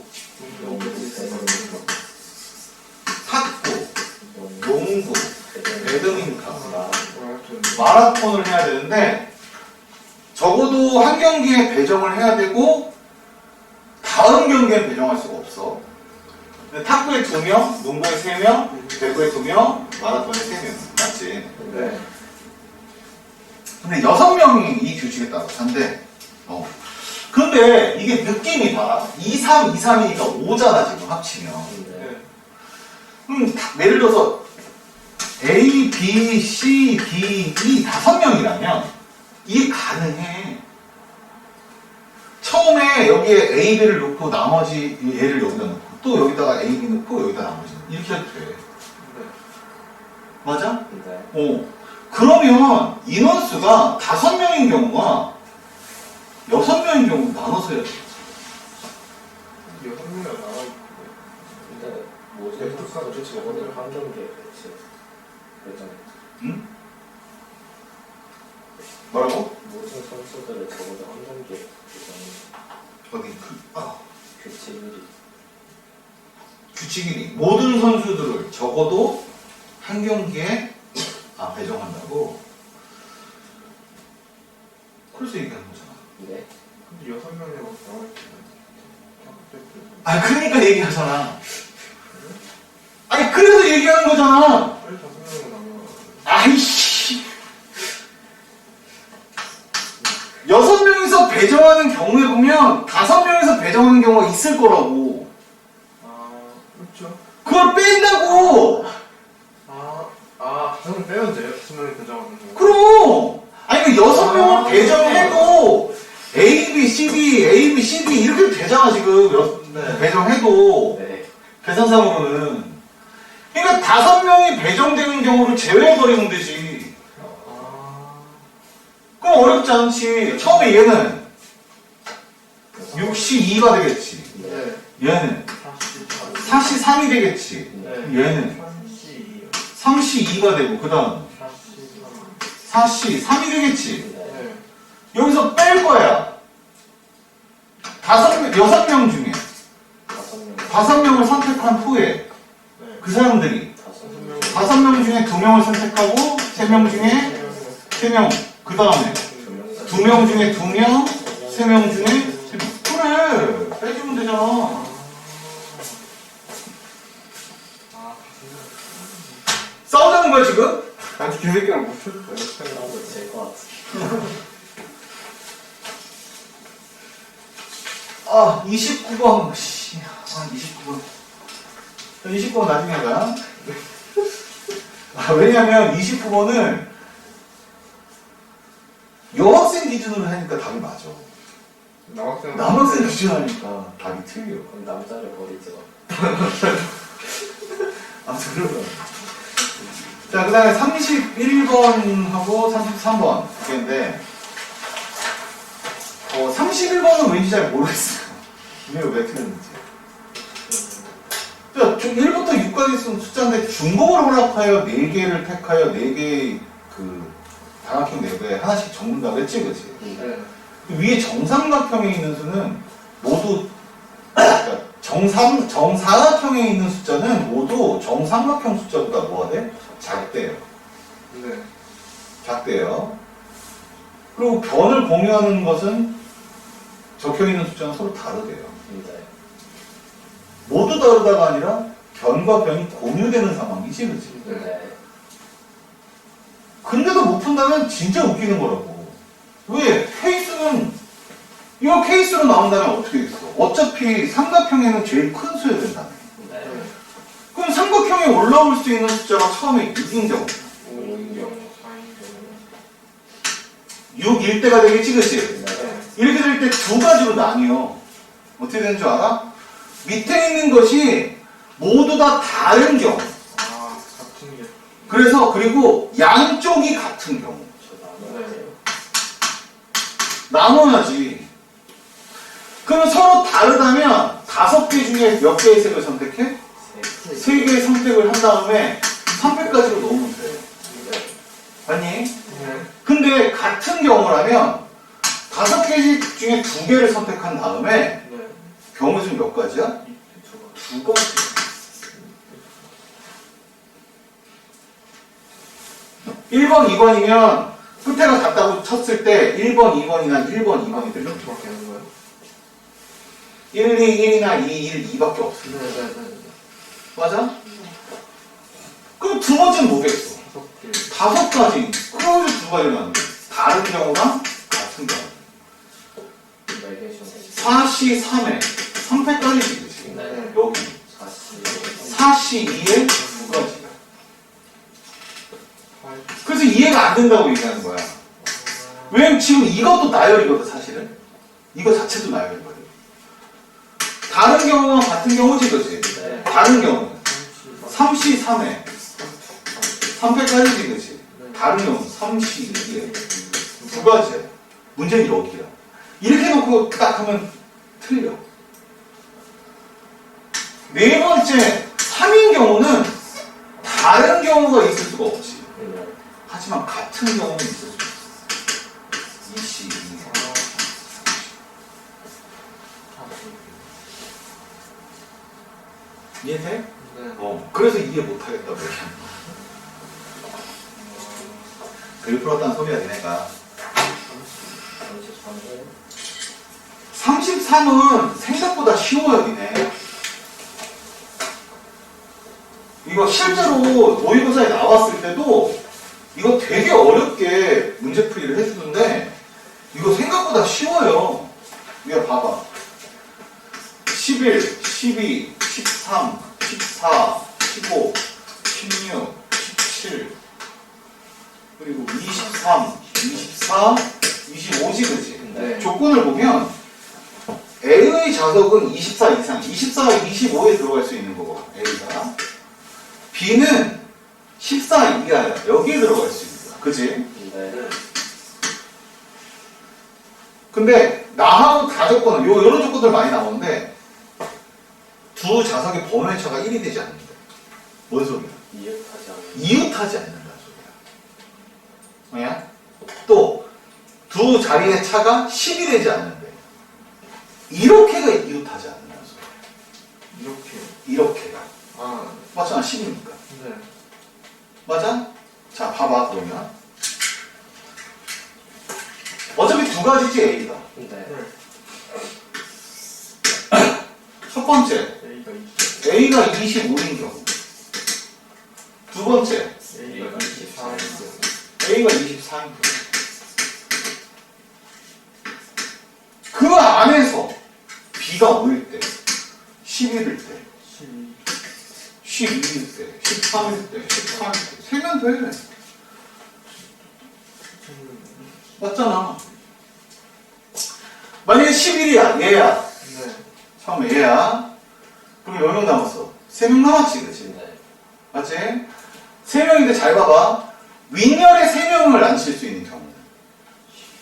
농구, 배드민턴, 마라톤을 해야 되는데 적어도 한 경기에 배정을 해야 되고 다음 경기에 배정할 수가 없어. 근데 탁구에 2명, 농구에 3명, 배구에 2명, 마라톤에 3명. 맞지? 네. 근데 6명이 이 규칙에 따라 산대. 근데 이게 느낌이 봐라. 2, 3, 2, 3이니까 5잖아, 지금 합치면. 네. 예를 들어서 A, B, C, D, E 5명이라면 이게 가능해. 처음에 여기에 A, B를 놓고 나머지 얘를 여기다 놓고 또 여기다가 A, B 놓고 여기다 나머지 이렇게 해도 돼. 네. 맞아? 네. 그러면 인원수가 5명인 경우와 6명인 경우 나눠서 해야 돼. 6명이 나와 있고. 근데 모든 선수들 저거는 한 경기에 배정했죠. 응? 뭐라고? 모든 선수들을 적어도 한 경기에 배정했죠. 어디 규칙 1위. 규칙 1위. 모든 선수들을 적어도 한 경기에 배정한다고? 그래서 얘기하는 거잖아. 네. 근데 6명이 나와 있고. 그러니까 얘기하잖아. 그래서 얘기하는 거잖아. 빨리 5명이 나와. 아이씨. 6명이서 배정하는 경우에 보면 5명이서 배정하는 경우가 있을 거라고. 그렇죠. 그걸 뺀다고. 5명 빼면 돼요? 5명이 배정하는 거. 그럼. 그 6명을 배정해도 A, B, C, D, A, B, C, D 이렇게 되잖아 지금. 네. 배정해도. 네. 계산상으로는. 그러니까 5명이 배정되는 경우를 제외해버리면 되지. 그럼 어렵지 않지. 처음에 얘는 62가 되겠지. 네. 얘는 43. 43이 되겠지. 네. 얘는 32. 32가 되고 그 다음 43. 43이 되겠지. 네. 여기서 뺄 거야. 6명 중에 5명을 선택한 후에 네. 그 사람들이 5명. 5명 중에 2명을 선택하고 3명 중에 3명 그 다음에 2명 중에 2명 3명 중에 3명 그래 빼주면 되잖아. 싸우자는 거야 지금? 아직 기획이랑 못 쳤어요. 나도 될것 같아. 29번 29번 29번 나중에 하자. 왜냐면 29번은 여학생 기준으로 하니까 답이 맞아. 남학생 기준으로 하니까 답이 틀려. 그럼 남자를 버리죠. 아무튼 그런 거야. 자, 그 다음에 31번하고 33번 두 개인데 31번은 왠지 잘 모르겠어요. 분명히 왜 틀렸는지. 자, 1부터 6까지 쓴 숫자인데 중복을 허락하여 4개를 택하여 4개의 그 다각형 내부에 하나씩 적는다고 했지, 그치? 네. 위에 정삼각형에 있는 수는 모두 그러니까 정사각형에 있는 숫자는 모두 정삼각형 숫자보다 뭐가 돼? 작대요. 네. 작대요. 그리고 변을 공유하는 것은 적혀있는 숫자는 서로 다르대요. 네. 모두 다르다가 아니라 변과 변이 공유되는 상황이지, 그치? 네. 근데도 못 푼다면 진짜 웃기는 거라고. 왜? 케이스는, 이거 케이스로 나온다면 어떻게 됐어? 어차피 삼각형에는 제일 큰 수여야 된다며. 네. 그럼 삼각형에 올라올 수 있는 숫자가 처음에 6인 경우. 6일 때가 되겠지, 그치? 네. 이렇게 될 때 두 가지로 나뉘어. 어떻게 되는 줄 알아? 밑에 있는 것이 모두 다 다른 경우. 아, 같은 게. 그래서, 그리고 양쪽이 같은 경우. 저 나눠요. 나눠야지. 그럼 서로 다르다면 5개 중에 몇 개의 색을 선택해? 3개의 선택을 한 다음에 300까지로 놓으면 돼. 아니? 네. 근데 같은 경우라면 5개 중에 2개를 선택한 다음에 네. 경우 수는 몇 가지야? 2가지. (1번) (2번이면) 끝에가 같다고 쳤을 때 1번, 2번이나 1번, 2번이 되죠. 이렇게밖에 되는 거예요? 1, 2, 1이나 2, 1, 2밖에 없어. 네네네. 맞아? 그럼 두 번째는 뭐겠어? 5개. 5가지. 그러면 2가지 나는 거 다른 경우랑 같은 경우. 4개 중에 4시 3회. 3회까지지, 그치? 네. 여기. 40. 4시 2에 2가지야. 그래서 이해가 안 된다고 얘기하는 거야. 왜냐면 지금 이것도 나열이거든, 사실은. 이거 자체도 나열이거든. 다른 경우와 같은 경우지, 그치? 네. 다른 경우는 3시 3회. 3회까지지, 그치? 다른 경우는 3시 2회. 2가지야. 문제는 여기야. 이렇게 놓고 딱 하면 틀려. 네 번째, 3인 경우는 다른 경우가 있을 수가 없지. 네. 하지만 같은 경우는 있을 수 있어. 22. 이해돼? 네. 그래서 이해 못하겠다고 얘기하는 거야. 글 풀었다는 소리야, 니네가. 33은 33은 생각보다 쉬워요, 니네. 이거 실제로 모의고사에 나왔을 때도 이거 되게 어렵게 문제풀이를 해주는데 이거 생각보다 쉬워요. 이거 봐봐. 11, 12, 13, 14, 15, 16, 17 그리고 23, 24, 25지, 그치? 네. 조건을 보면 A의 자석은 24 이상, 24, 25에 들어갈 수 있는 거고, A가. B는 14 이하야. 여기에 들어갈 수 있는 거야. 그치? 네. 근데 나하고 다 조건은, 요런 조건들 많이 나오는데 두 자석의 번호의 차가 1이 되지 않는다. 뭔 소리야? 이웃하지 않는. 이웃하지 않는다는 소리야. 뭐야? 또 두 자리의 차가 10이 되지 않는데 이렇게가 이웃하지 않는다는 소리야. 이렇게. 이렇게가. 아, 맞잖아, 10이니까. 네. 맞아? 자, 봐봐, 그러면. 어차피 두 가지지, A가. 네. 첫 번째, A가 20. A가 25인 경우. 두 번째, A가 24. A가 24인 경우. 그 안에서 B가 5일 때, 11일 때, 12. 12일 때, 13일 때, 14일 때, 세면 돼. 맞잖아. 만약에 11이야, 얘야. 네. 처음에 얘야. 그럼 몇 명 남았어? 3명 남았지, 그치? 네. 맞지? 3명인데 잘 봐봐. 윗열에 3명을 앉힐 수 있는 경우는.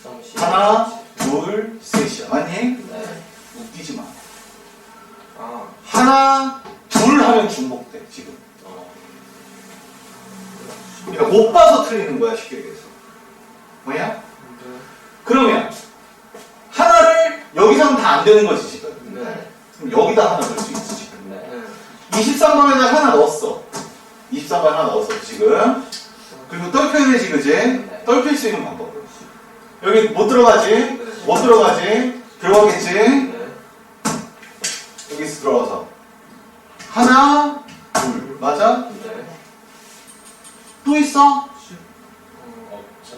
30. 하나, 둘, 셋이야. 맞니? 네. 웃기지 마. 아, 하나, 둘 하면 중복돼, 지금. 그러니까 못 봐서 틀리는 거야, 쉽게 얘기해서. 뭐야? 네. 그러면 하나를 여기서는 다 안 되는 거지, 지금. 네. 그럼 여기다 하나 넣을 수 있지, 지금. 네. 네. 23번에다 하나 넣었어. 23번 하나 넣었어, 지금. 그리고 떨펴야 되지, 그지? 떨필 수 있는 방법. 여기 못 들어가지? 못 들어가지? 들어가겠지? 네. 여기서 들어가서 하나 둘 맞아? 네. 또 있어? 없죠?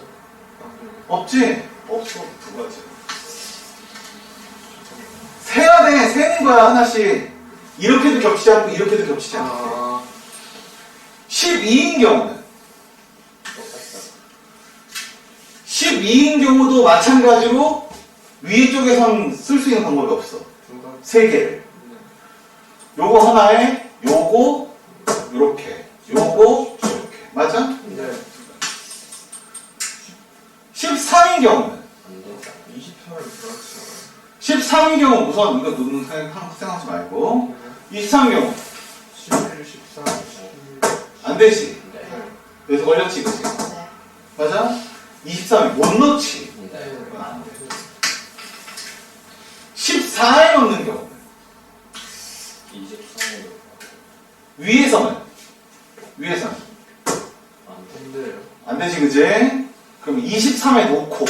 없지? 없어 두 가지 세야 돼 세는 거야 하나씩 이렇게도 겹치지 않고 이렇게도 겹치지 않게 아, 12인 경우는 똑같다. 12인 경우도 마찬가지로 위에 쪽에선 쓸 수 있는 방법이 없어 두 가지. 세 개를 네. 요거 하나에 요거 요렇게 요거 요렇게 맞아? 네. 13인 경우는 안 되잖아. 24를 그렇죠. 13인 경우 우선 이거 누르는 생각하지 말고 23인 경우 11, 14, 11. 안 되지 네. 여기서 걸렸지 그치? 네. 맞아? 23이 못 넣지 네. 그건 안 돼. 14에 넣는 경우는 23으로 위에서는 안 돼. 근데요. 안 되지 그지? 그럼 23에 놓고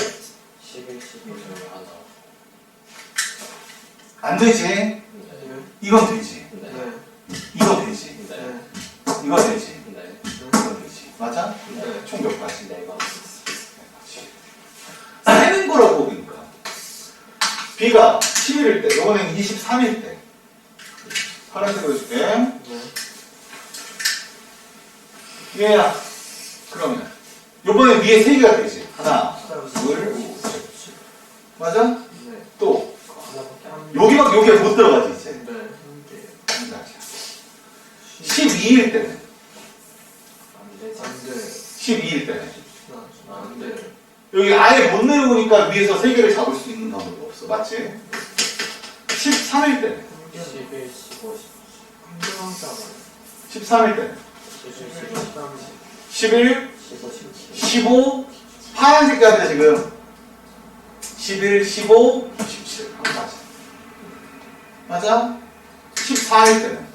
11, 12 중에 하나. 안 되지? 네. 이건 되지 네. 네. 이거 되지 네. 네. 이거 되지 네. 이거 되지 맞아? 네. 총 몇 가지? 네 번. 세는 거라고 보니까 B가 11일 때 이번엔 23일 때 파란색으로 해줄게 네. 얘야 그러면 요번에 위에 3개가 되지 하나 둘 맞아? 네. 또 하나밖에 안 여기밖에 여기에 못 들어가지 이제 네. 한 개. 한 가지 12일 때는 되지. 안 돼. 12일 때는 안 돼. 여기 아예 못 내려오니까 위에서 3개를 잡을 수 있는 방법이 없어 맞지? 13일 때는 11, 15, 한 개만 13일 때는 11, 11 15, 17. 15 파란색 가야 지금 11, 15, 17 한 가지 맞아? 14일 때는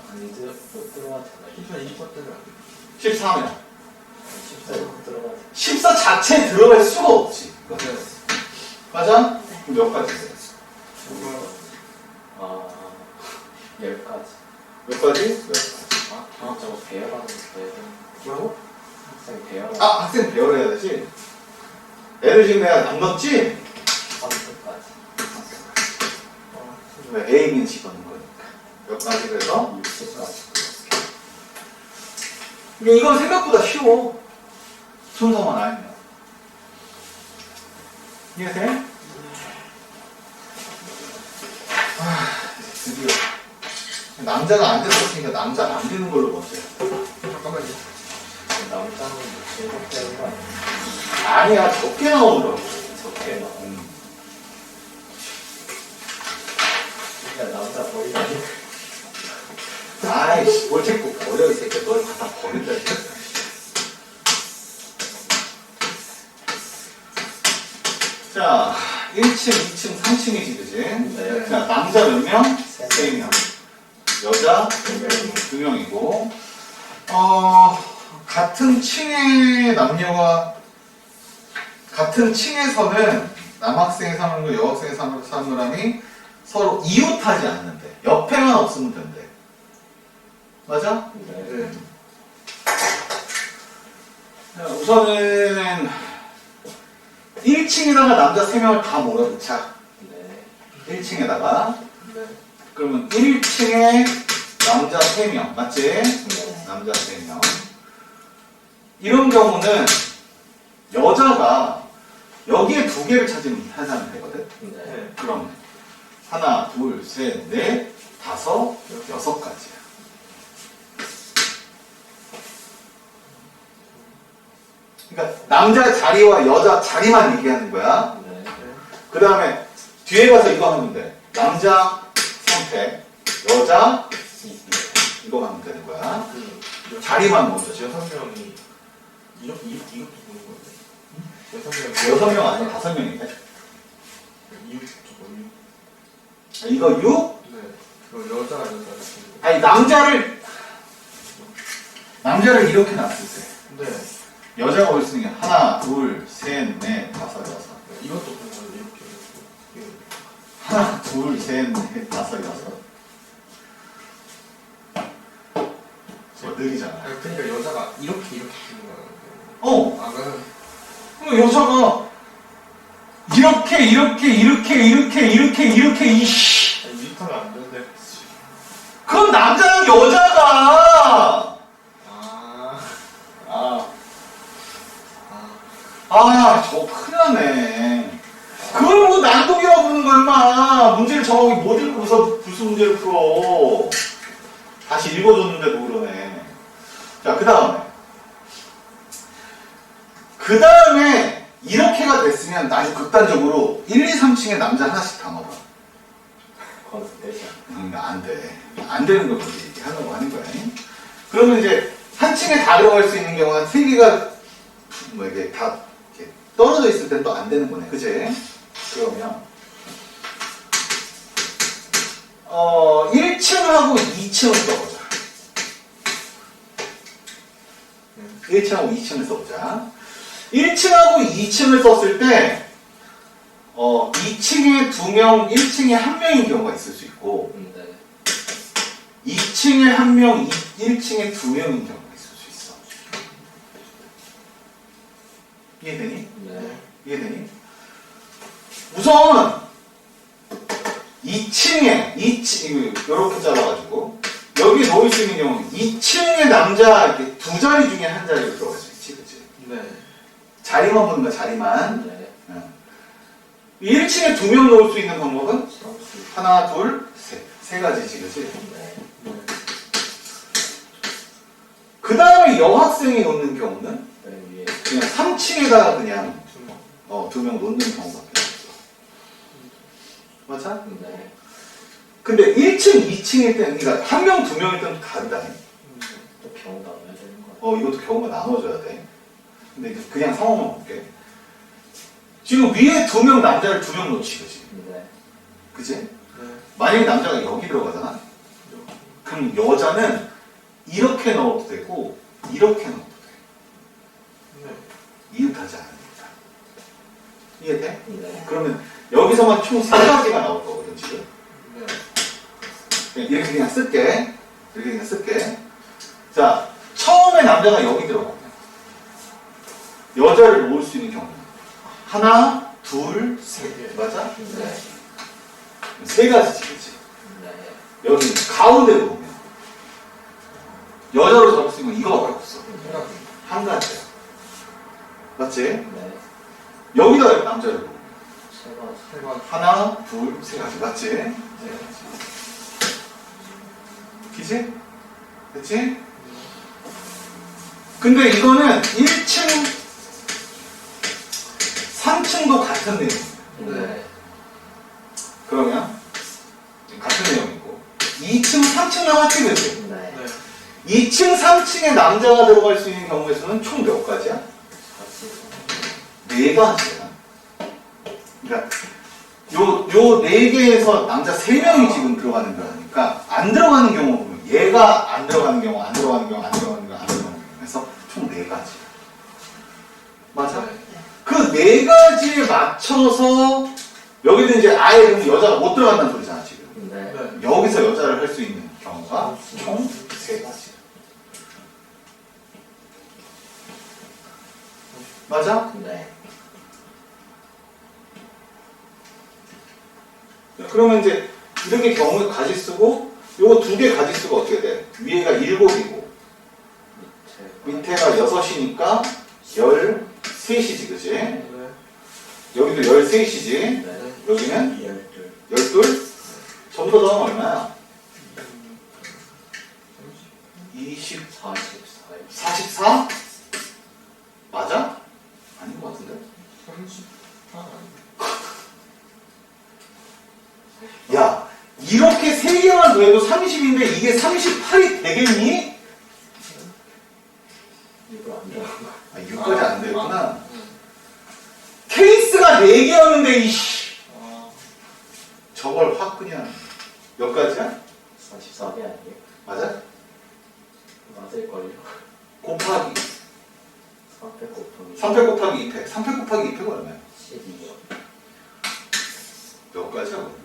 못 들어가잖아. 14, 20번 때는 안 돼. 13일 14에 못 들어가잖아. 14 자체에 들어갈 수가 없지 네. 맞아? 그럼 몇 가지 있어요? 아, 10가지. 몇 가지? 몇 가지 저거 배열하는 데 뭐라고? 학생 배열하는 아 학생 배열해야 되지? 애들 지금 내가 안 넣었지? 30까지. 왜 A는 집어넣은 거니까 몇 가지 그래서? 60까지. 근데 이건 생각보다 쉬워 순서만 알면 이해돼? 드디어 남자가 안 됐었으니까 남자가 안 되는 걸로 먼저 해. 잠깐만요. 남자는 제일 되는 거 아니야? 아니야 적게 나오더라고 적게 나와. 그러니까 남자 버리다니. 아이씨 뭘 자꾸 버려 이 새끼야 널 갖다 버린다 진짜. 자 1층, 2층, 3층이지 그지? 네. 자 남자 몇 명? 3명 여자 2명이고 같은 층의 남녀가 같은 층에서는 남학생이 사는 거 여학생이 사는 사람이 서로 이웃하지 않는데 옆에만 없으면 된대 맞아? 네. 자, 우선은 1층에다가 남자 3명을 다 몰아넣자 네. 1층에다가 네. 그러면 1층에 남자 3명 맞지? 네. 남자 3명 이런 경우는 여자가 여기에 2개를 찾으면 되거든 네. 그럼 하나, 둘, 셋, 넷, 다섯, 6가지야 그러니까 남자 자리와 여자 자리만 얘기하는 거야 네. 그 다음에 뒤에 가서 이거 하면 돼 남자 선택 여자 이거 하면 되는 거야 자리만 먼저 지어 6명이 이것도 보는 건데. 6명. 6명 아니야 5명인데 이웃 저거 이웃. 이거 6? 네. 그거 여자 이렇게. 아니 남자를 이렇게 놨을 때 네. 여자가 올 수 있는 게 하나 둘 셋 넷 다섯 여섯 네. 이것도 보는 거예요. 이렇게. 하나, 둘, 셋, 넷, 다섯, 여섯. 느리잖아. 아니, 그러니까 여자가 이렇게 주는 거예요. 어, 아, 그러면 그럼 여자가 이렇게 이씨. 위탁이 안 되는데. 그럼 남자랑 여자가. 아, 저거 큰일 나네. 그걸 뭐 난독이라고 부르는 거야, 인마. 문제를 정확히 못 읽고서 무슨 문제를 풀어. 다시 읽어줬는데도 그러네. 자, 그 다음에 이렇게가 됐으면 아주 극단적으로 1, 2, 3층에 남자 하나씩 담아봐. 그건 되지 안 돼. 안 되는 걸 그렇게 얘기하려고 하는 거야. 그러면 이제 한 층에 다 들어갈 수 있는 경우는 세 개가 뭐 이게 다 이렇게 떨어져 있을 땐 또 안 되는 거네. 그치? 그러면 1층하고 2층을 써보자. 1층하고 2층을 써보자. 1층하고 2층을 썼을 때 2층에 2명, 1층에 1명인 경우가 있을 수 있고 네. 2층에 1명, 1층에 2명인 경우가 있을 수 있어. 이해되니? 네. 이해되니? 우선 2층에 이렇게 잘라가지고 여기 놓을 수 있는 경우는 2층에 남자 이렇게 두 자리 중에 한 자리로 들어갈 수 있지, 그치? 네. 자리만 보는 거야, 자리만. 네. 1층에 2명 놓을 수 있는 방법은 상수. 하나, 둘, 셋. 세 가지지, 그치? 네. 그 다음에 여학생이 놓는 경우는 맨 위에. 그냥 3층에다가 그냥 두 명. 2명 놓는 경우밖에 없어. 맞아? 네. 근데 1층, 2층일 때는, 그러니까 1명, 2명일 때는 다르다니. 또 경우 나눠야 되는 거야. 이것도 경우가 나눠져야 돼. 근데 이제 그냥 상황만 볼게. 지금 위에 2명 남자를 2명 놓지, 그치? 네. 그치? 네. 만약에 남자가 여기 들어가잖아? 그럼 여자는 이렇게 넣어도 되고, 이렇게 넣어도 돼. 네. 이웃하지 않으니까. 이해돼? 네. 그러면 여기서만 총 3가지가 나올 거거든, 지금. 네. 이렇게 그냥 쓸게. 이렇게 그냥 쓸게. 자, 처음에 남자가 여기 들어가면 여자를 놓을 수 있는 경우는 하나, 둘, 셋. 맞아? 네. 세 가지지, 그치? 네. 여기 가운데로 보면 여자로 잡을 수 있는 건 이거밖에 없어. 한 가지야. 맞지? 네. 여기다 남자를 보면 세 가지. 하나, 둘, 세 가지. 맞지? 세 가지. 그치? 그치? 근데 이거는 1층, 3층도 같은 내용이에요. 네. 그러면 같은 내용이고 2층, 3층 남았지, 그치? 네. 네. 2층, 3층에 남자가 들어갈 수 있는 경우의 수는 총 몇 가지야? 네 가지야. 그러니까 요 네 개에서 남자 3명이 지금 들어가는 거니까 안 들어가는 경우 보면 얘가 안 들어가는 경우, 안 들어가는 경우, 안 들어가는 경우, 안 들어가는 경우 해서 총 4가지. 맞아? 그 4가지에 맞춰서 여기도 이제 아예 그럼 여자가 못 들어간다는 소리잖아, 지금. 네. 네. 여기서 여자를 할 수 있는 경우가 총 3가지. 맞아? 네. 그러면 이제 이렇게 경우에 가지수고 요거 2개 가지수가 어떻게 돼? 위에가 7이고 밑에가 6이니까 13이지, 그치? 네. 여기도 13이지? 네. 여기는 12. 12? 전부 다 더하면 얼마야? 20, 44. 44? 맞아? 아닌 것 같은데? 34 야, 이렇게 3개만 더해도 30인데 이게 38이 되겠니? 이거 안 들어간 거. 아, 6까지 안 되구나. 케이스가 4개였는데, 이씨. 저걸 확 그냥 몇 가지야? 44개 아니에요? 맞아? 맞을걸요? 곱하기 300 곱하기 3패 곱하기 2패 3패 곱하기 2패가 얼마야? 12요. 몇 가지 하고 있네.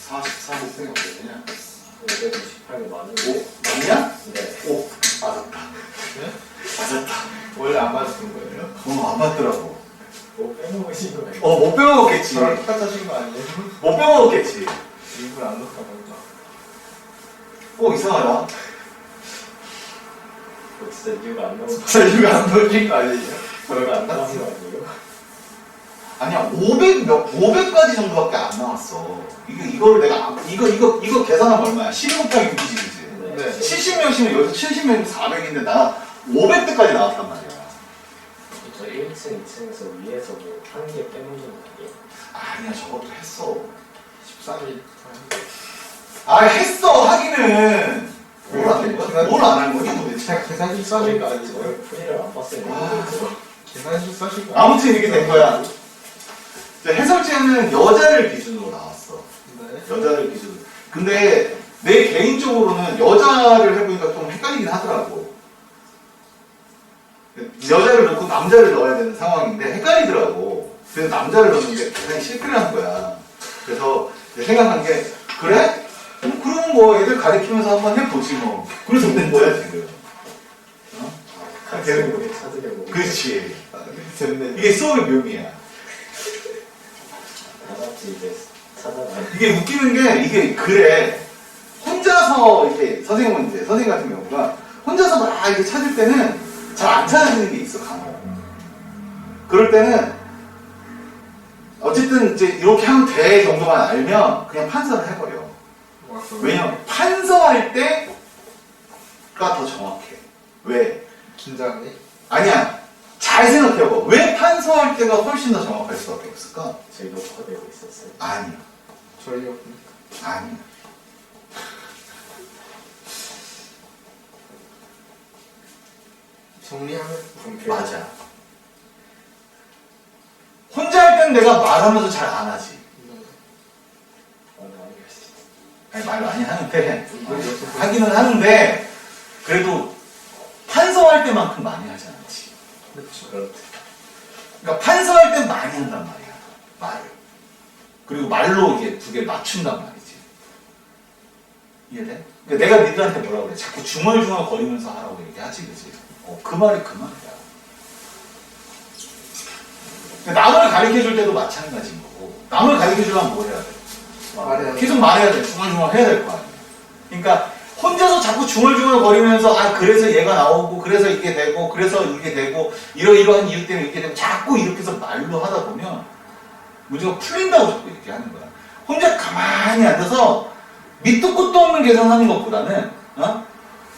하, 44 곱하기 어떻게 되냐? 598이 많은데. 5 맞냐? 네. 5 맞았다. 네? 맞았다. 원래 안 맞았던 거예요? 안 맞더라고. 뭐 빼먹으신 거예요? 못 빼먹었겠지. 저랑 똑같이 하신 거 아니에요? 못 빼먹었겠지. 일부러 안 넣다 보니까. 이상하다. 진짜 이유가 안 나오는 진짜 이거 안 넣으신 거 아니에요? 거예요? 안 나오는 거 아니에요? 아니야, 500가지 정도밖에 안 나왔어. 이거를 내가, 이거 계산하면 얼마야? 12 곱하기 6이지, 그지? 네. 70명씩은 여기서 70명이면 400인데 나 500대까지 나왔단 말이야. 저 1층, 2층에서 위에서 뭐 한 개 빼먹는 거 아니에요? 아니야, 저것도 했어. 13일. 했어, 하기는. 뭘 안 한 거야? 뭘 안 한 거지, 도대체? 제가 계산식 써신 거 아니에요? 저희 풀이를 안 봤어요. 아. 계산식 써신 거 아니에요? 아무튼 이렇게 된 거야. 해설지는 여자를 기준으로 나왔어. 네. 여자를 기준으로. 근데 내 개인적으로는 여자를 해보니까 좀 헷갈리긴 하더라고. 여자를 넣고 남자를 넣어야 되는 상황인데 헷갈리더라고. 그래서 남자를 넣었는데 굉장히 실패를 한 거야. 그래서 생각한 게 그래? 그럼 뭐 애들 가르치면서 한번 해보지 뭐. 그래서 된 거야 지금. 같이 우리 찾으려고. 그렇지. 됐네. 이게 수업의 묘미야. 다 같이 이제 찾아가요. 이게 웃기는 게 이게 그래. 혼자서 이렇게 선생님 같은 경우가 혼자서 막 이렇게 찾을 때는 잘 안 찾아지는 게 있어, 간혹. 그럴 때는 어쨌든 이제 이렇게 하면 돼 정도만 알면 그냥 판서를 해버려. 왜냐면 판서할 때가 더 정확해. 왜? 긴장해? 아니야. 잘 생각해봐. 왜 판서할 때가 훨씬 더 정확할 수밖에 없을까? 저희 녹화되고 있었어요. 아니야. 저희가 아니야. 정리하면 맞아. 혼자 할 때는 내가 말하면서 잘 안 하지. 아니, 말 많이 하는데, 하기는 하는데, 그래도 판서할 때만큼 많이 하지 않지. 그렇죠. 그러니까 판서할 땐 많이 한단 말이야. 말을. 그리고 말로 이게 두 개 맞춘단 말이지. 이해돼? 그러니까 내가 니들한테 뭐라고 그래? 자꾸 중얼중얼 거리면서 하라고 얘기하지, 그지? 그 말이 그 말이야. 그러니까 남을 가르쳐 줄 때도 마찬가지인 거고, 남을 가르쳐 주려면 뭐 해야 돼? 말해야 돼. 계속 말해야 돼. 중얼중얼 해야 될 거 아니야. 그러니까 혼자서 자꾸 중얼중얼 거리면서 그래서 얘가 나오고 그래서 이게 되고 그래서 이게 되고 이러이러한 이유 때문에 이렇게 되고 자꾸 이렇게 해서 말로 하다 보면 문제가 풀린다고 자꾸 얘기하는 거야. 혼자 가만히 앉아서 밑도 끝도 없는 계산하는 것보다는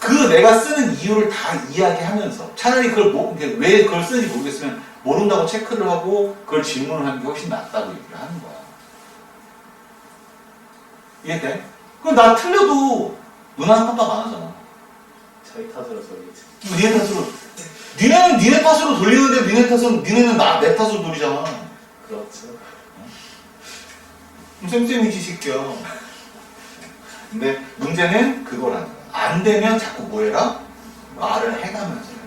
그 내가 쓰는 이유를 다 이야기하면서 차라리 왜 그걸 쓰는지 모르겠으면 모른다고 체크를 하고 그걸 질문을 하는 게 훨씬 낫다고 얘기를 하는 거야. 이해돼? 그럼 나 틀려도 누나는 깜빡 안 하잖아. 저희 탓으로 소리지. 니네 탓으로. 니네는 니네 탓으로 돌리는데 니네는 내 탓으로 돌리잖아. 그렇죠. 쌤쌤이지 새끼야. 근데 문제는 그거라는 거야. 안 되면 자꾸 뭐 해라? 말을 해가면서 해라.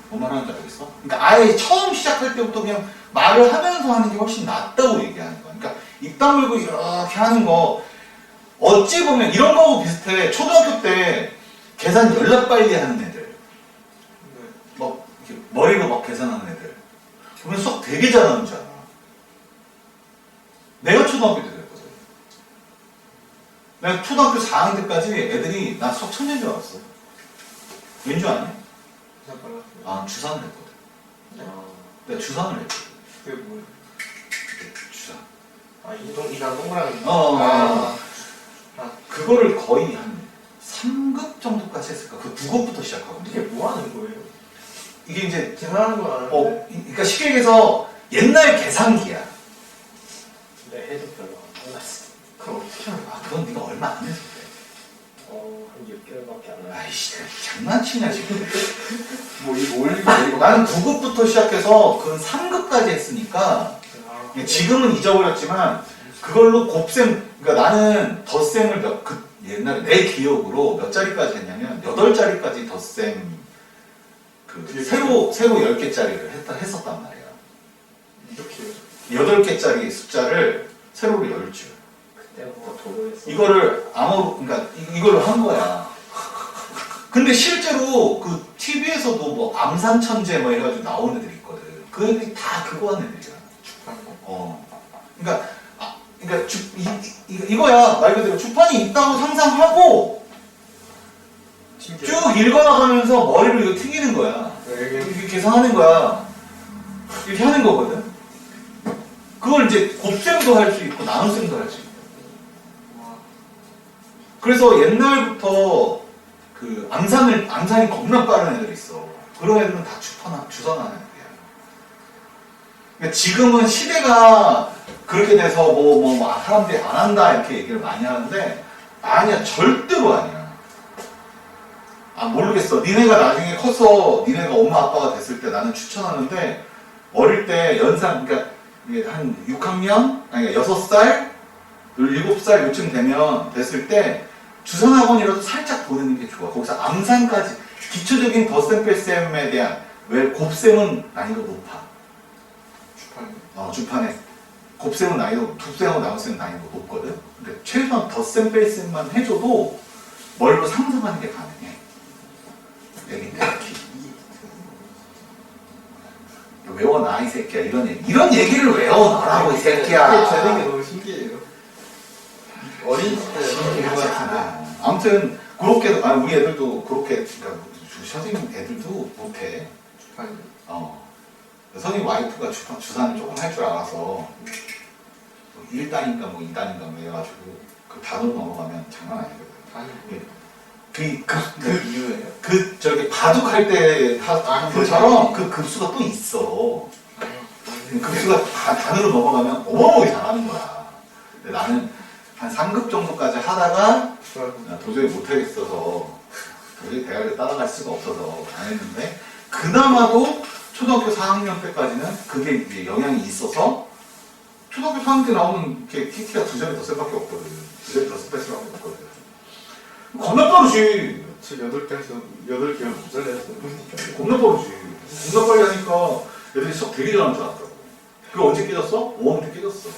뭔 말하는지 알겠어? 그러니까 아예 처음 시작할 때부터 그냥 말을 하면서 하는 게 훨씬 낫다고 얘기하는 거야. 그러니까 입 다물고 이렇게 하는 거 어찌 보면 이런 거하고 비슷해. 초등학교 때 계산 연락 빨리 하는 애들, 막 이렇게 머리로 막 계산하는 애들 보면 수학 되게 잘하는 줄 알아. 내가 초등학교 때 그랬거든. 내가 초등학교 4학년 때까지 애들이 나 수학 천재인 줄 알았어. 왠 줄 아니? 주산을 했거든. 내가 주산을 했거든. 그게 뭐예요? 주산. 이랑 동그라미. 그거를 거의 한 3급 정도까지 했을까? 그 9급부터 시작하거든. 이게 뭐 하는 거예요? 이게 이제 계산하는 거 아는데. 그러니까 쉽게 얘기해서 옛날 계산기야. 근데 해도 별로 안 달랐어. 그럼 어떻게 하는 거야? 그건 네가 얼마 안 해서 그래. 한 6개월밖에 안 나요. 아이씨, 장난치냐 지금. 뭐 이거 올리고 나는 9급부터 시작해서 그건 3급까지 했으니까 지금은 잊어버렸지만 그걸로 곱셈, 그러니까 나는 덧셈을 옛날에 내 기억으로 몇 자리까지 했냐면 8자리까지 덧셈 그 세로 10개짜리를 했었단 말이에요. 이렇게요? 8개짜리 숫자를 세로로 10줄. 그때부터 도로에서 이거를 그러니까 이걸로 한 거야. 근데 실제로 그 TV에서도 뭐 암산천재 뭐 해가지고 나오는 애들이 있거든. 그 애들이 다 그거 하는 애들이야. 그러니까 이거야. 말 그대로 주판이 있다고 상상하고 쭉 읽어나가면서 머리를 이거 튕기는 거야. 이렇게 계산하는 거야. 이렇게 하는 거거든. 그걸 이제 곱셈도 할 수 있고 나눗셈도 할 수 있고. 그래서 옛날부터 그 암산이 겁나 빠른 애들이 있어. 그런 애들은 다 주선하는 애들이야. 그러니까 지금은 시대가 그렇게 돼서 사람들이 안 한다 이렇게 얘기를 많이 하는데 아니야, 절대로 아니야. 모르겠어. 니네가 나중에 커서 니네가 엄마 아빠가 됐을 때 나는 추천하는데 어릴 때 그러니까 한 6학년? 아니 6살? 7살 요쯤 됐을 때 주선학원이라도 살짝 보내는 게 좋아. 거기서 암산까지 기초적인 덧셈 뺄셈에 대한 왜 곱셈은 난이도 높아. 주판에 곱셈은 난이도, 곱셈하고 나눗셈은 난이도 높거든. 근데 최소한 덧셈 뺄셈만 해줘도 뭘로 상상하는 게 가능해. 여기 특히 외워놔 이 새끼야. 이런 얘기를 외워놔라고 이 새끼야. 되는 게 너무 신기해요. 어린 시절에 신기하지 않아. 아무튼 그렇게 우리 애들도 그렇게, 그러니까 선생님 애들도 못해. 선생님 와이프가 주산을 조금 할 줄 알아서 1단인가 2단인가 뭐 해가지고 그 단으로 넘어가면 장난 아니거든. 그 이유예요? 저기 바둑할 때 하는 것처럼 그 급수가 또 있어. 급수가 단으로 넘어가면 어마어마하게 잘하는 거야. 근데 나는 한 3급 정도까지 하다가 도저히 못하겠어서 도저히 대학을 따라갈 수가 없어서 안 했는데 그나마도 초등학교 4학년 때까지는 그게 이제 영향이 있어서 초등학교 4학년 때 나오는 게 TT가 2자리 덧셈밖에 없거든. 2자리 덧셈 뺄셈밖에 없거든. 겁나 빠르지. 저 8개를 못 잘렸어요. 겁나 빠르지. 겁나 빨리 하니까 애들이 수업 되게 잘하는 줄 알았다고. 그게 언제 깨졌어? 5학년 때 깨졌어.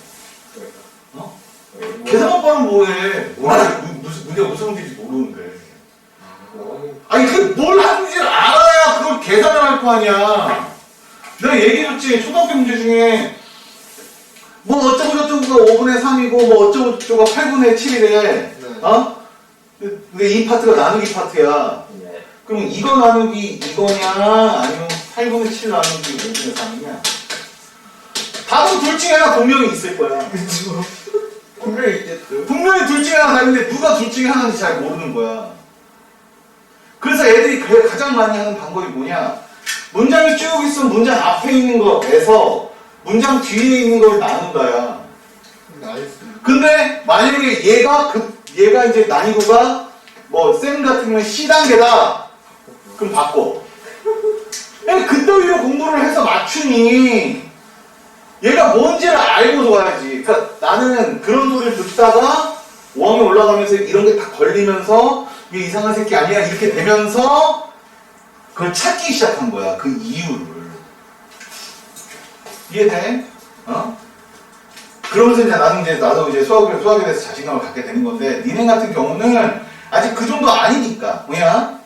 계산만 빠르면 뭐해. 문제가 무슨 문제인지 모르는데. 아니 뭘 하는지를 알아야 그걸 계산을 할 거 아니야. 내가 얘기해줬지. 초등학교 문제 중에 뭐 어쩌고저쩌고가 5분의 3이고 뭐 어쩌고저쩌고가 8분의 7이래. 근데 이 파트가 나누기 파트야. 네. 그럼 이거 나누기 이거냐 아니면 8분의 7 나누기 5분의 3이냐? 답은 둘 중에 하나 분명히 있을 거야. 그쵸. 분명히 있겠죠. 분명히 둘 중에 하나 다른데 누가 둘 중에 하나인지 잘 모르는 거야. 그래서 애들이 가장 많이 하는 방법이 뭐냐? 문장이 쭉 있으면 문장 앞에 있는 거에서 문장 뒤에 있는 걸 나눈다야. 근데 만약에 얘가 이제 난이도가 뭐 쌤 같은 경우는 C단계다. 그럼 바꿔. 그따위로 공부를 해서 맞추니 얘가 뭔지를 알고 와야지. 그러니까 나는 그런 소리를 듣다가 5학년 올라가면서 이런 게 다 걸리면서 이게 이상한 새끼 아니야 이렇게 되면서 그걸 찾기 시작한 거야. 그 이유를. 이해돼? 그러면서 나도 이제 수학에 대해서 자신감을 갖게 되는 건데, 니네 같은 경우는 아직 그 정도 아니니까,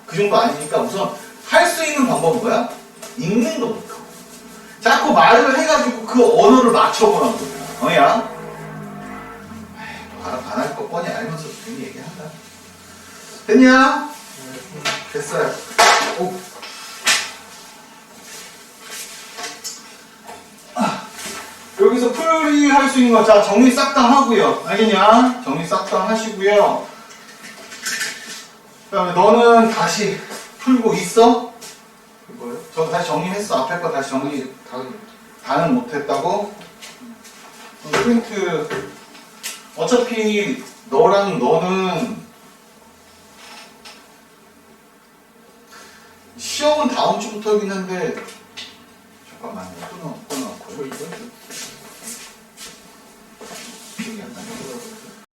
그 정도 아니니까 우선 할 수 있는 방법은 뭐야? 읽는 것부터. 자꾸 말을 해가지고 그 언어를 맞춰보라는 거야. 안 할 거 뻔히 알면서 괜히 얘기한다. 됐냐? 됐어요. 여기서 풀이할 수 있는 거, 자, 정리 싹 다 하고요. 알겠냐? 정리 싹 다 하시고요. 그 다음에 너는 다시 풀고 있어? 뭐요? 저 다시 정리했어. 앞에 거 다시 정리. 다는 못했다고? 프린트. 어차피 너는 시험은 다음 주부터긴 한데, 잠깐만요. 끊어놓고요. 저 이거? 기억이 안 나네.